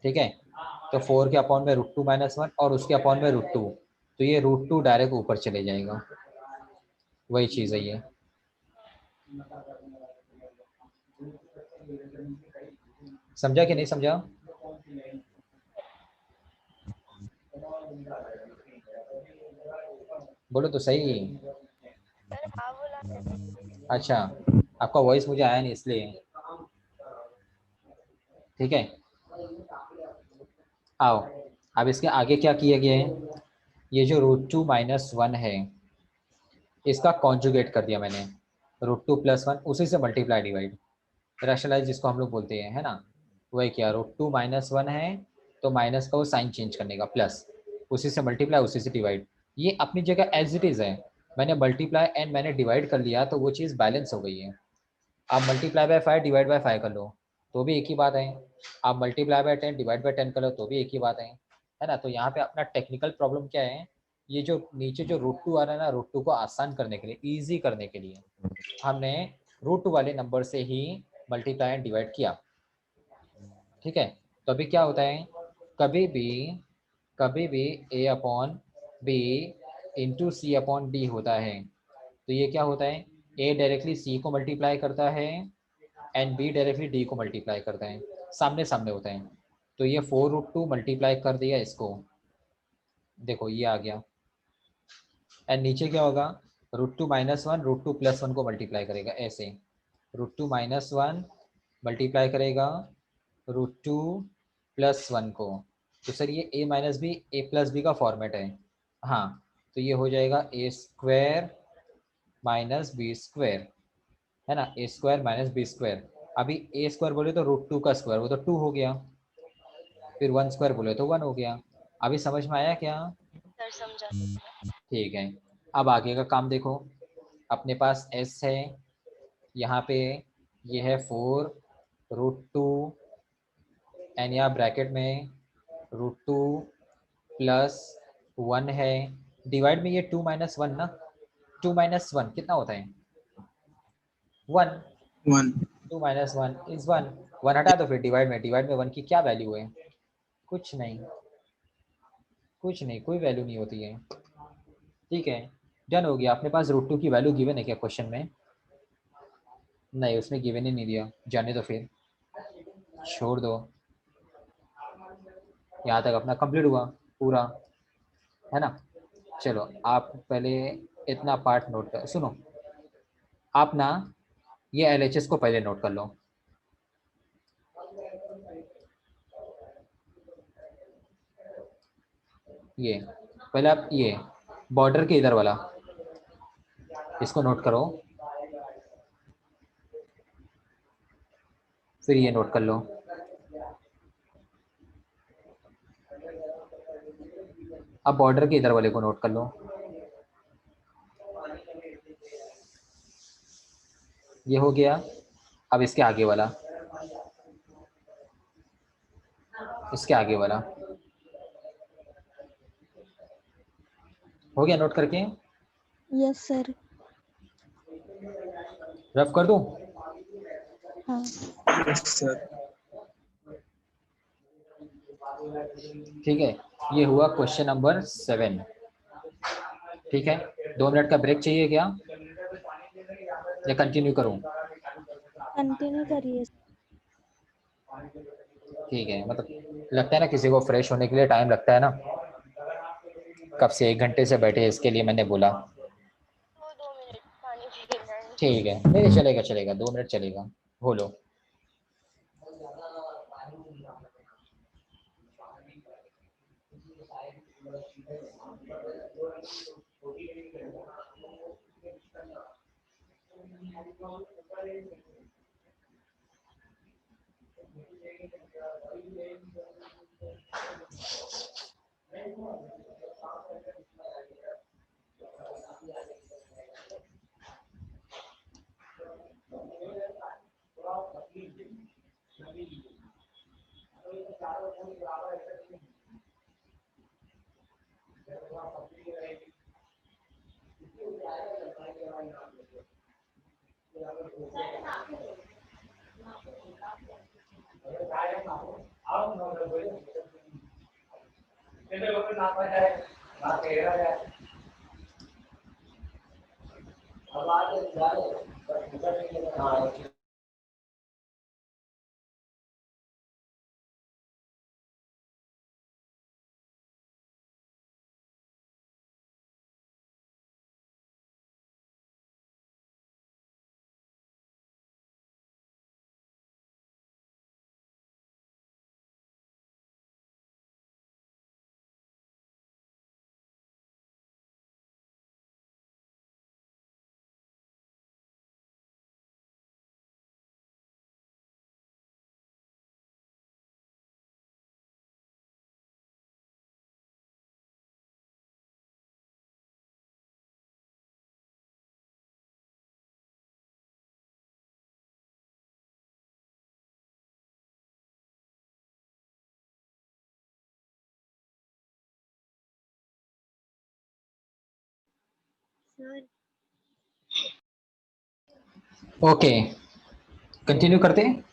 A: ठीक है, तो 4 के अपॉन में √2 - 1 और उसके अपॉन में √2, तो ये √2 डायरेक्ट ऊपर चले जाएगा, वही चीज़ है ये। समझा कि नहीं समझा? बोलो तो सही।
C: सर हाँ बोला मैंने।
A: अच्छा, आपका वॉइस मुझे आया नहीं इसलिए। ठीक है, आओ, अब इसके आगे क्या किया गया है, ये जो √2 - 1 है इसका कॉन्जुगेट कर दिया मैंने, √2 + 1 उसी से मल्टीप्लाई डिवाइड, रैशनलाइज जिसको हम लोग बोलते हैं, है ना। वही किया, √2 - 1 है तो माइनस का वो साइन चेंज करने का, प्लस उसी से मल्टीप्लाई उसी से डिवाइड, ये अपनी जगह एज इट इज़ है। मैंने मल्टीप्लाई एंड मैंने डिवाइड कर लिया तो वो चीज़ बैलेंस हो गई है। आप मल्टीप्लाई बाय 5 डिवाइड बाय 5 कर लो तो भी एक ही बात है, आप मल्टीप्लाई बाय 10 डिवाइड बाय 10 कर लो तो भी एक ही बात है ना। तो यहाँ पे अपना टेक्निकल प्रॉब्लम क्या है, ये जो नीचे जो √2 आ रहा है ना, √2 को आसान करने के लिए, इजी करने के लिए हमने √2 वाले नंबर से ही मल्टीप्लाई एंड डिवाइड किया। ठीक है, तो अभी क्या होता है, कभी भी a upon b into c upon d होता है। तो ये क्या होता है, a डायरेक्टली c को मल्टीप्लाई करता है एंड b डायरेक्टली d को मल्टीप्लाई करता है, सामने सामने होता है। तो ये 4√2 मल्टीप्लाई कर दिया इसको, देखो ये आ गया। एंड नीचे क्या होगा, √2 माइनस वन √2 प्लस वन को मल्टीप्लाई करेगा ऐसे, √2 माइनस वन मल्टीप्लाई करेगा √2 प्लस वन को। तो सर ये a minus b a plus b का फॉर्मेट है। हाँ, तो ये हो जाएगा a square minus b square, है ना, a square minus b square. अभी a स्क्वायर बोले तो √2 का स्क्वायर, वो तो 2 हो गया, फिर 1 स्क्वायर बोले तो 1 हो गया। अभी समझ में आया क्या?
C: सर समझा।
A: ठीक है, अब आगे का काम देखो। अपने पास s है, यहाँ पे ये है 4√2 एंड यहाँ ब्रैकेट में √2 प्लस 1 है, डिवाइड में ये 2 माइनस वन ना, 2 माइनस वन कितना होता है, 1।
B: 1.
A: 2 माइनस वन इज 1, 1 हटा दो फिर डिवाइड में 1 की क्या वैल्यू है, कुछ नहीं, कुछ नहीं, कोई वैल्यू नहीं होती है। ठीक है, डन हो गया। अपने पास √2 की वैल्यू गिवन है क्या क्वेश्चन में? नहीं, उसने गिवन ही नहीं दिया, जाने दो फिर, छोड़ दो। यहाँ तक अपना कंप्लीट हुआ पूरा, है ना। चलो आप पहले इतना पार्ट नोट कर, सुनो आप ना, ये LHS को पहले नोट कर लो। ये पहले आप ये बॉर्डर के इधर वाला इसको नोट करो, फिर ये नोट कर लो। अब बॉर्डर के इधर वाले को नोट कर लो, ये हो गया। अब इसके आगे वाला, इसके आगे वाला हो गया नोट करके,
D: यस सर।
A: रफ कर दूं?
D: हाँ।
B: Yes, sir.
A: ठीक है, ये हुआ क्वेश्चन नंबर 7। ठीक है, 2 मिनट का ब्रेक चाहिए क्या, या कंटिन्यू करूं?
D: कंटिन्यू करिए।
A: ठीक है, मतलब लगता है ना किसी को फ्रेश होने के लिए टाइम लगता है ना, कब से 1 घंटे से बैठे, इसके लिए मैंने बोला।
C: तो 2 मिनट पानी पीना है।
A: ठीक है, नहीं नहीं, चलेगा चलेगा, 2 मिनट चलेगा, बोलो।
C: सर
A: ओके, कंटिन्यू करते हैं।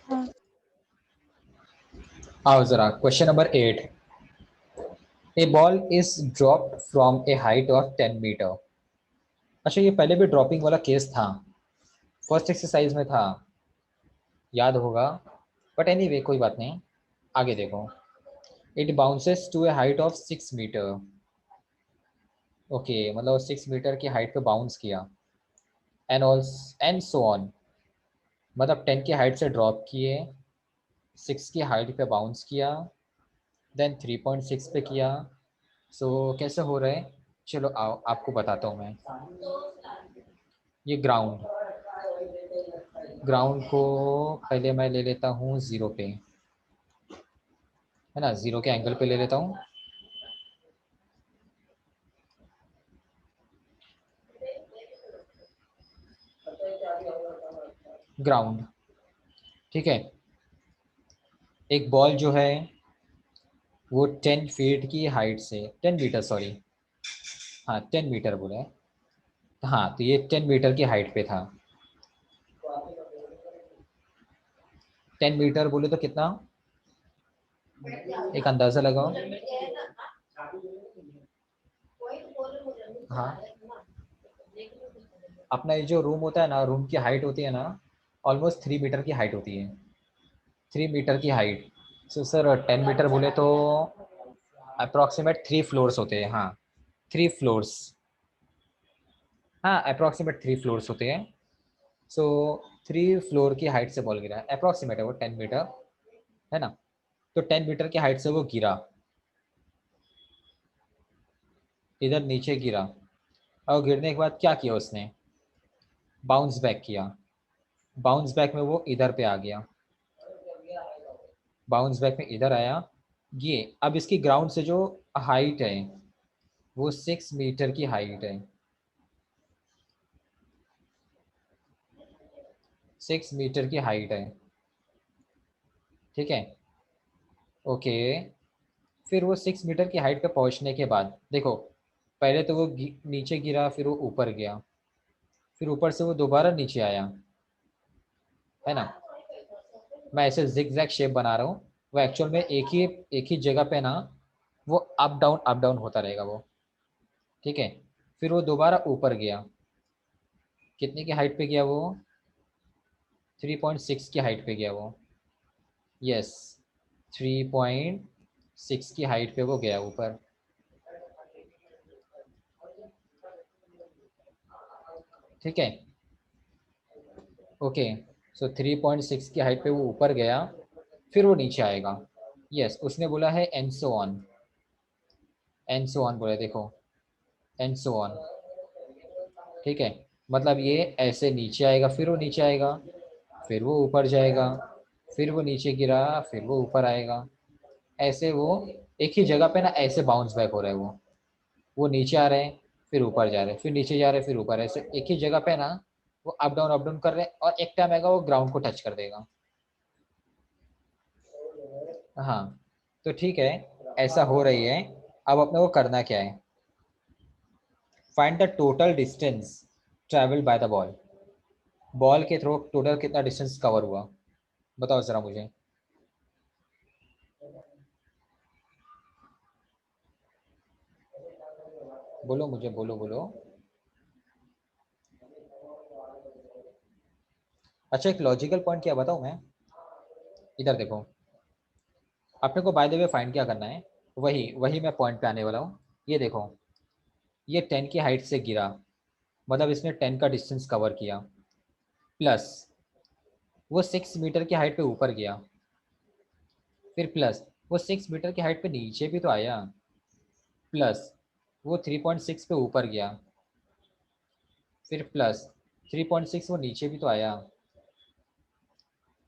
D: हाँ।
A: आओ जरा, question number 8। A ball is dropped from a height of 10 metre. अच्छा, ये पहले भी ड्रॉपिंग वाला केस था, फर्स्ट एक्सरसाइज में था, याद होगा। बट एनीवे कोई बात नहीं, आगे देखो। It bounces to a height of 6 metre. Okay, मतलब 6 मीटर की हाइट पे बाउंस किया। And also and so on, मतलब 10 की हाइट से ड्रॉप किए, 6 की हाइट पे बाउंस किया, देन 3.6 पे किया। सो कैसे हो रहा है, चलो आओ आपको बताता हूँ मैं। ये ग्राउंड, ग्राउंड को पहले मैं ले लेता हूँ 0 पे, है ना, 0 के एंगल पे ले लेता हूँ। ग्राउंड, ठीक है। एक बॉल जो है वो 10 फीट की हाइट से, 10 मीटर सॉरी, हाँ 10 मीटर बोले, हाँ तो ये 10 मीटर की हाइट पे था। 10 मीटर बोले तो कितना, एक अंदाजा लगाओ। हाँ, अपना ये जो रूम होता है ना, रूम की हाइट होती है ना, ऑलमोस्ट 3 मीटर की हाइट होती है, 3 मीटर की हाइट। सो सर 10 मीटर बोले तो अप्रॉक्सीमेट 3 फ्लोर्स होते हैं, हाँ 3 फ्लोर्स, हाँ अप्रॉक्सीमेट 3 फ्लोर्स होते हैं। सो 3 फ्लोर की हाइट से बॉल गिरा है, अप्रॉक्सीमेट है वो 10 मीटर, है ना। तो 10 मीटर की हाइट से वो गिरा, इधर नीचे गिरा, और गिरने के बाद क्या किया उसने, बाउंस बैक किया। बाउंस बैक में वो इधर पे आ गया, बाउंस बैक में इधर आया। ये अब इसकी ग्राउंड से जो हाइट है वो 6 मीटर की हाइट है, 6 मीटर की हाइट है, ठीक है। ओके, फिर वो 6 मीटर की हाइट पे पहुंचने के बाद देखो, पहले तो वो नीचे गिरा, फिर वो ऊपर गया, फिर ऊपर से वो दोबारा नीचे आया, है ना। मैं ऐसे जिग जैग शेप बना रहा हूँ, वो एक्चुअल में एक ही जगह पे ना, वो अप डाउन होता रहेगा वो, ठीक है। फिर वो दोबारा ऊपर गया, कितने की हाइट पे गया वो, 3.6 की हाइट पे गया वो, यस 3.6 की हाइट पे वो गया ऊपर, ठीक है। ओके, सो 3.6 की हाइट पे वो ऊपर गया, फिर वो नीचे आएगा, यस उसने बोला है and so on, and so on बोला, देखो एंड सो ऑन, ठीक है। मतलब ये ऐसे नीचे आएगा, फिर वो नीचे आएगा, फिर वो ऊपर जाएगा, फिर वो नीचे गिरा, फिर वो ऊपर आएगा, ऐसे वो एक ही जगह पे ना ऐसे बाउंस बैक हो रहा है वो नीचे आ रहे हैं, फिर ऊपर जा रहे हैं, फिर नीचे जा रहे हैं, फिर ऊपर, ऐसे एक ही जगह पे ना वो अप डाउन कर रहे हैं, और एक टाइम आएगा वो ग्राउंड को टच कर देगा। हाँ, तो ठीक है, ऐसा हो रही है। अब अपने को करना क्या है, find the total distance travel by the ball, ball के थ्रू टोटल कितना डिस्टेंस कवर हुआ, बताओ जरा मुझे। बोलो मुझे, बोलो बोलो। अच्छा, एक लॉजिकल पॉइंट क्या बताऊं मैं, इधर देखो, अपने को बाय द वे फाइंड क्या करना है, वही वही मैं पॉइंट पे आने वाला हूँ। ये देखो, ये 10 की हाइट से गिरा, मतलब इसने 10 का डिस्टेंस कवर किया, प्लस वो 6 मीटर की हाइट पे ऊपर गया, फिर प्लस वो 6 मीटर की हाइट पे नीचे भी तो आया, प्लस वो 3.6 पे ऊपर गया, फिर प्लस 3.6 वो नीचे भी तो आया,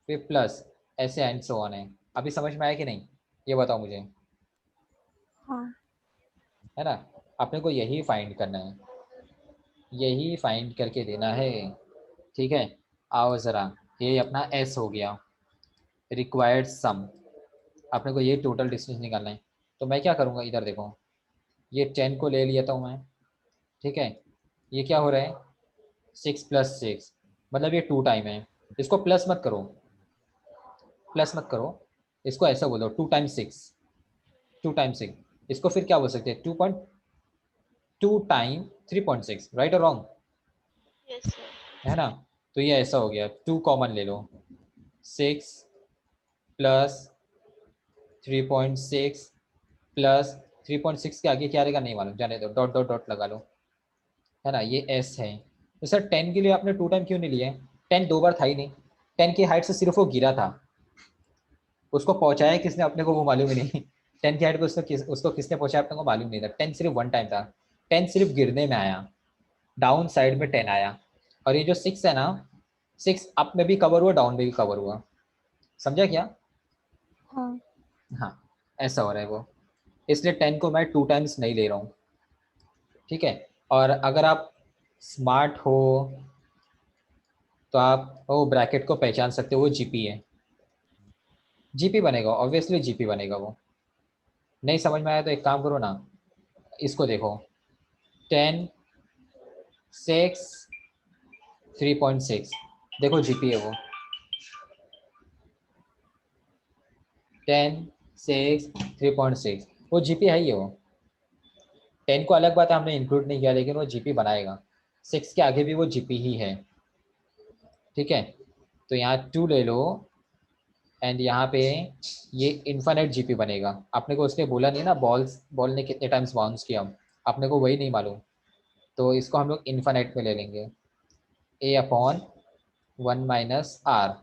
A: फिर प्लस, ऐसे एंड सो ऑन है। अभी समझ में आया कि नहीं, ये बताओ मुझे,
D: हाँ।
A: है ना। अपने को यही फाइंड करना है, यही फाइंड करके देना है, ठीक है। आओ ज़रा, ये अपना एस हो गया, रिक्वायर्ड सम, अपने को ये टोटल डिस्टेंस निकालना है। तो मैं क्या करूँगा, इधर देखो, ये 10 को ले लिया था मैं, ठीक है, ये क्या हो रहा है 6 + 6, मतलब ये 2 टाइम है। इसको प्लस मत करो, प्लस मत करो, इसको ऐसा बोलो 2 × 6, 2 × 6। इसको फिर क्या बोल सकते हैं 2.2 × 3.6, राइट और रॉन्ग,
C: यस सर।
A: है ना। तो ये ऐसा हो गया, 2 कॉमन ले लो, 6 + 3.6 + 3.6 के आगे क्या रहेगा नहीं मालूम, जाने दो, डॉट डॉट डॉट लगा लो, है ना। ये एस है। तो सर 10 के लिए आपने 2 टाइम क्यों नहीं लिए? 10 2 बार था ही नहीं, 10 की हाइट से सिर्फ वो गिरा था, उसको पहुंचाया किसने अपने को वो मालूम ही नहीं। 10 की हाइट पे उसको किसने पहुंचाया अपने को मालूम नहीं था। 10 सिर्फ 1 टाइम था, 10 सिर्फ गिरने में आया, डाउन साइड में 10 आया। और ये जो 6 है ना, 6 अप में भी कवर हुआ, डाउन में भी कवर हुआ, समझा क्या?
D: हाँ।
A: हाँ, ऐसा हो रहा है वो, इसलिए 10 को मैं 2 टाइम्स नहीं ले रहा हूँ, ठीक है। और अगर आप स्मार्ट हो तो आप वो ब्रैकेट को पहचान सकते हो, वो जीपी है, जीपी बनेगा, ऑब्वियसली जीपी बनेगा वो। नहीं समझ में आया तो एक काम करो ना, इसको देखो, 10 6 3.6, देखो जीपी है वो, 10 6 3.6, वो जीपी है ही है वो। 10 को अलग बात है हमने इंक्लूड नहीं किया, लेकिन वो जीपी बनाएगा, 6 के आगे भी वो जीपी ही है, ठीक है। तो यहाँ 2 ले लो, एंड यहाँ पे ये इन्फाइनाइट जीपी बनेगा। आपने को उसने बोला नहीं ना बॉल ने कितने टाइम्स बाउंस किया, आपने को वही नहीं मालूम, तो इसको हम लोग इन्फाइनाइट में ले लेंगे, a/1 - r,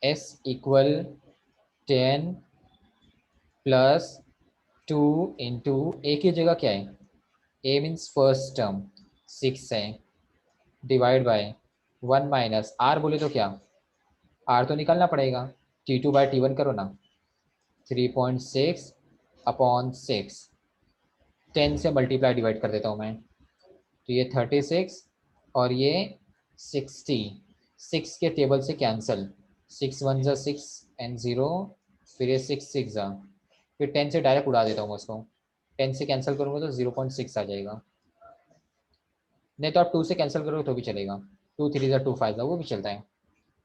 A: s = 10 + 2 × a की जगह क्या है, a मीन्स फर्स्ट टर्म 6 है, डिवाइड बाय 1 - r बोले तो क्या, r तो निकालना पड़ेगा, T2/T1 करो ना, 3.6/6, 10 से मल्टीप्लाई डिवाइड कर देता हूँ मैं, तो ये 36 और ये 60, 6 के टेबल से कैंसिल, 6 1 ज़ा 6 एंड 0, फिर ये 6 6 ज़ा, फिर 10 से डायरेक्ट उड़ा देता हूँ उसको, 10 से कैंसिल करूँगा तो 0.6 आ जाएगा, नहीं तो आप 2 से कैंसिल करोगे तो भी चलेगा, 2 3 ज़ा 2 5 ज़ा वो भी चलता है।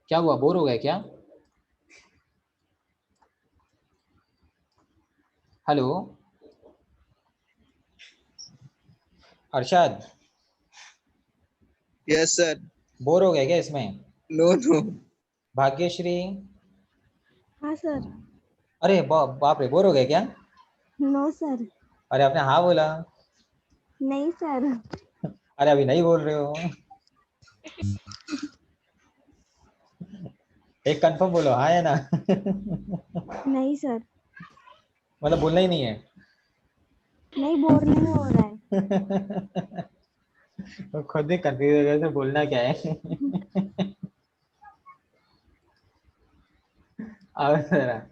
A: क्या हुआ, बोर हो गया क्या? Hello Arshad,
B: Yes, sir.
A: Bore हो गया क्या इसमें?
B: No, no.
A: भाग्यश्री,
D: हाँ सर।
A: अरे बाप रे, बोर हो गए क्या?
D: No sir.
A: अरे आपने हाँ बोला,
D: नहीं सर।
A: अरे अभी नहीं बोल रहे हो, एक कंफर्म बोलो, हाँ या ना।
D: नहीं सर।
A: मतलब बोलना ही नहीं है।
D: नहीं, बोर नहीं हो रहा है।
A: तो खुद ही कंफ्यूज हो गया तो बोलना क्या है। अब जरा,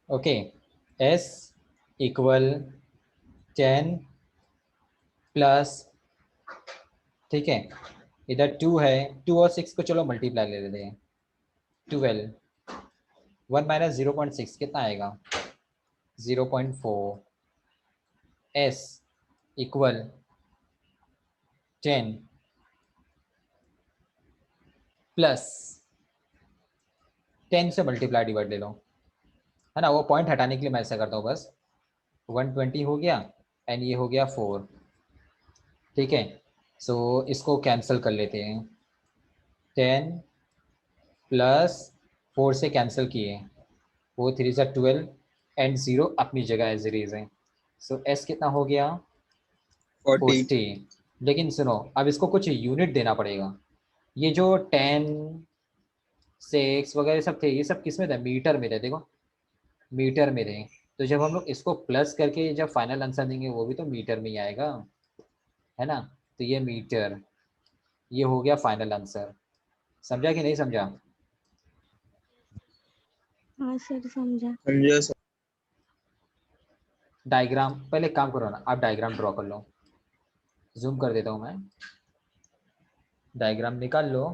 A: ओके, s = 10 प्लस, ठीक है, इधर 2 है, 2 और 6 को चलो मल्टीप्लाई ले लेते हैं, 12, 1 - 0.6 कितना आएगा 0.4, s = 10 प्लस 10 से मल्टीप्लाई डिवाइड ले लो, है ना, वो पॉइंट हटाने के लिए मैं ऐसा करता हूँ बस, 120 हो गया एंड ये हो गया 4, ठीक है। सो इसको कैंसिल कर लेते हैं, 10 प्लस 4 से कैंसिल किए, वो 3 ज़ा 12 एंड 0 अपनी जगह एज इट इज है। सो एस कितना हो गया
B: 40.
A: 40। लेकिन सुनो, अब इसको कुछ यूनिट देना पड़ेगा, ये जो 10 6 वगैरह सब थे, ये सब किस में थे, मीटर में थे, देखो मीटर में थे, तो जब हम लोग इसको प्लस करके जब फाइनल आंसर देंगे वो भी तो मीटर में ही आएगा, है ना। तो ये मीटर, ये हो गया फाइनल आंसर, समझा कि नहीं समझा?
D: हाँ सर, समझा।
B: Yes, sir.
A: डायग्राम पहले एक काम करो ना, आप डायग्राम ड्रॉ कर लो, जूम कर देता हूँ मैं, डायग्राम निकाल लो।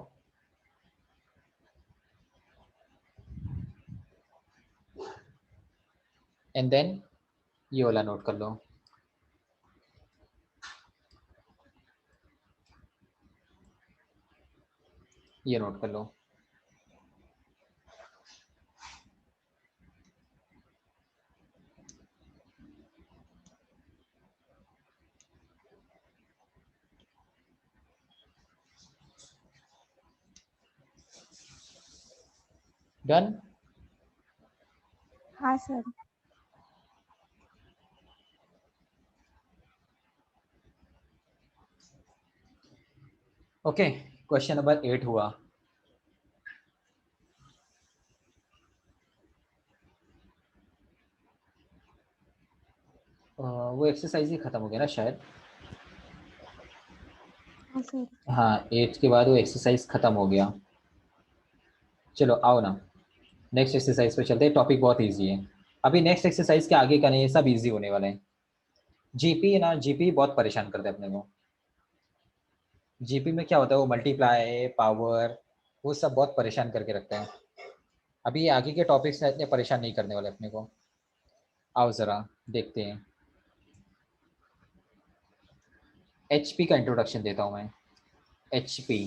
A: एंड देन ये वाला नोट कर लो, ये नोट कर लो। डन।
D: हाँ सर।
A: ओके, क्वेश्चन नंबर 8 हुआ। वो एक्सरसाइज ही खत्म हो गया ना शायद।
D: हाँ सर।
A: हाँ, 8 के बाद वो एक्सरसाइज खत्म हो गया। चलो आओ ना, नेक्स्ट एक्सरसाइज पे चलते हैं। टॉपिक बहुत इजी है। अभी नेक्स्ट एक्सरसाइज के आगे का नहीं, ये सब इजी होने वाले हैं। जीपी ना, जीपी बहुत परेशान करते हैं अपने को। जीपी में क्या होता है, वो मल्टीप्लाई, पावर, वो सब बहुत परेशान करके रखते हैं। अभी ये आगे के टॉपिक्स इतने परेशान नहीं करने वाले अपने को। आओ ज़रा देखते हैं। एचपी का इंट्रोडक्शन देता हूँ मैं। एचपी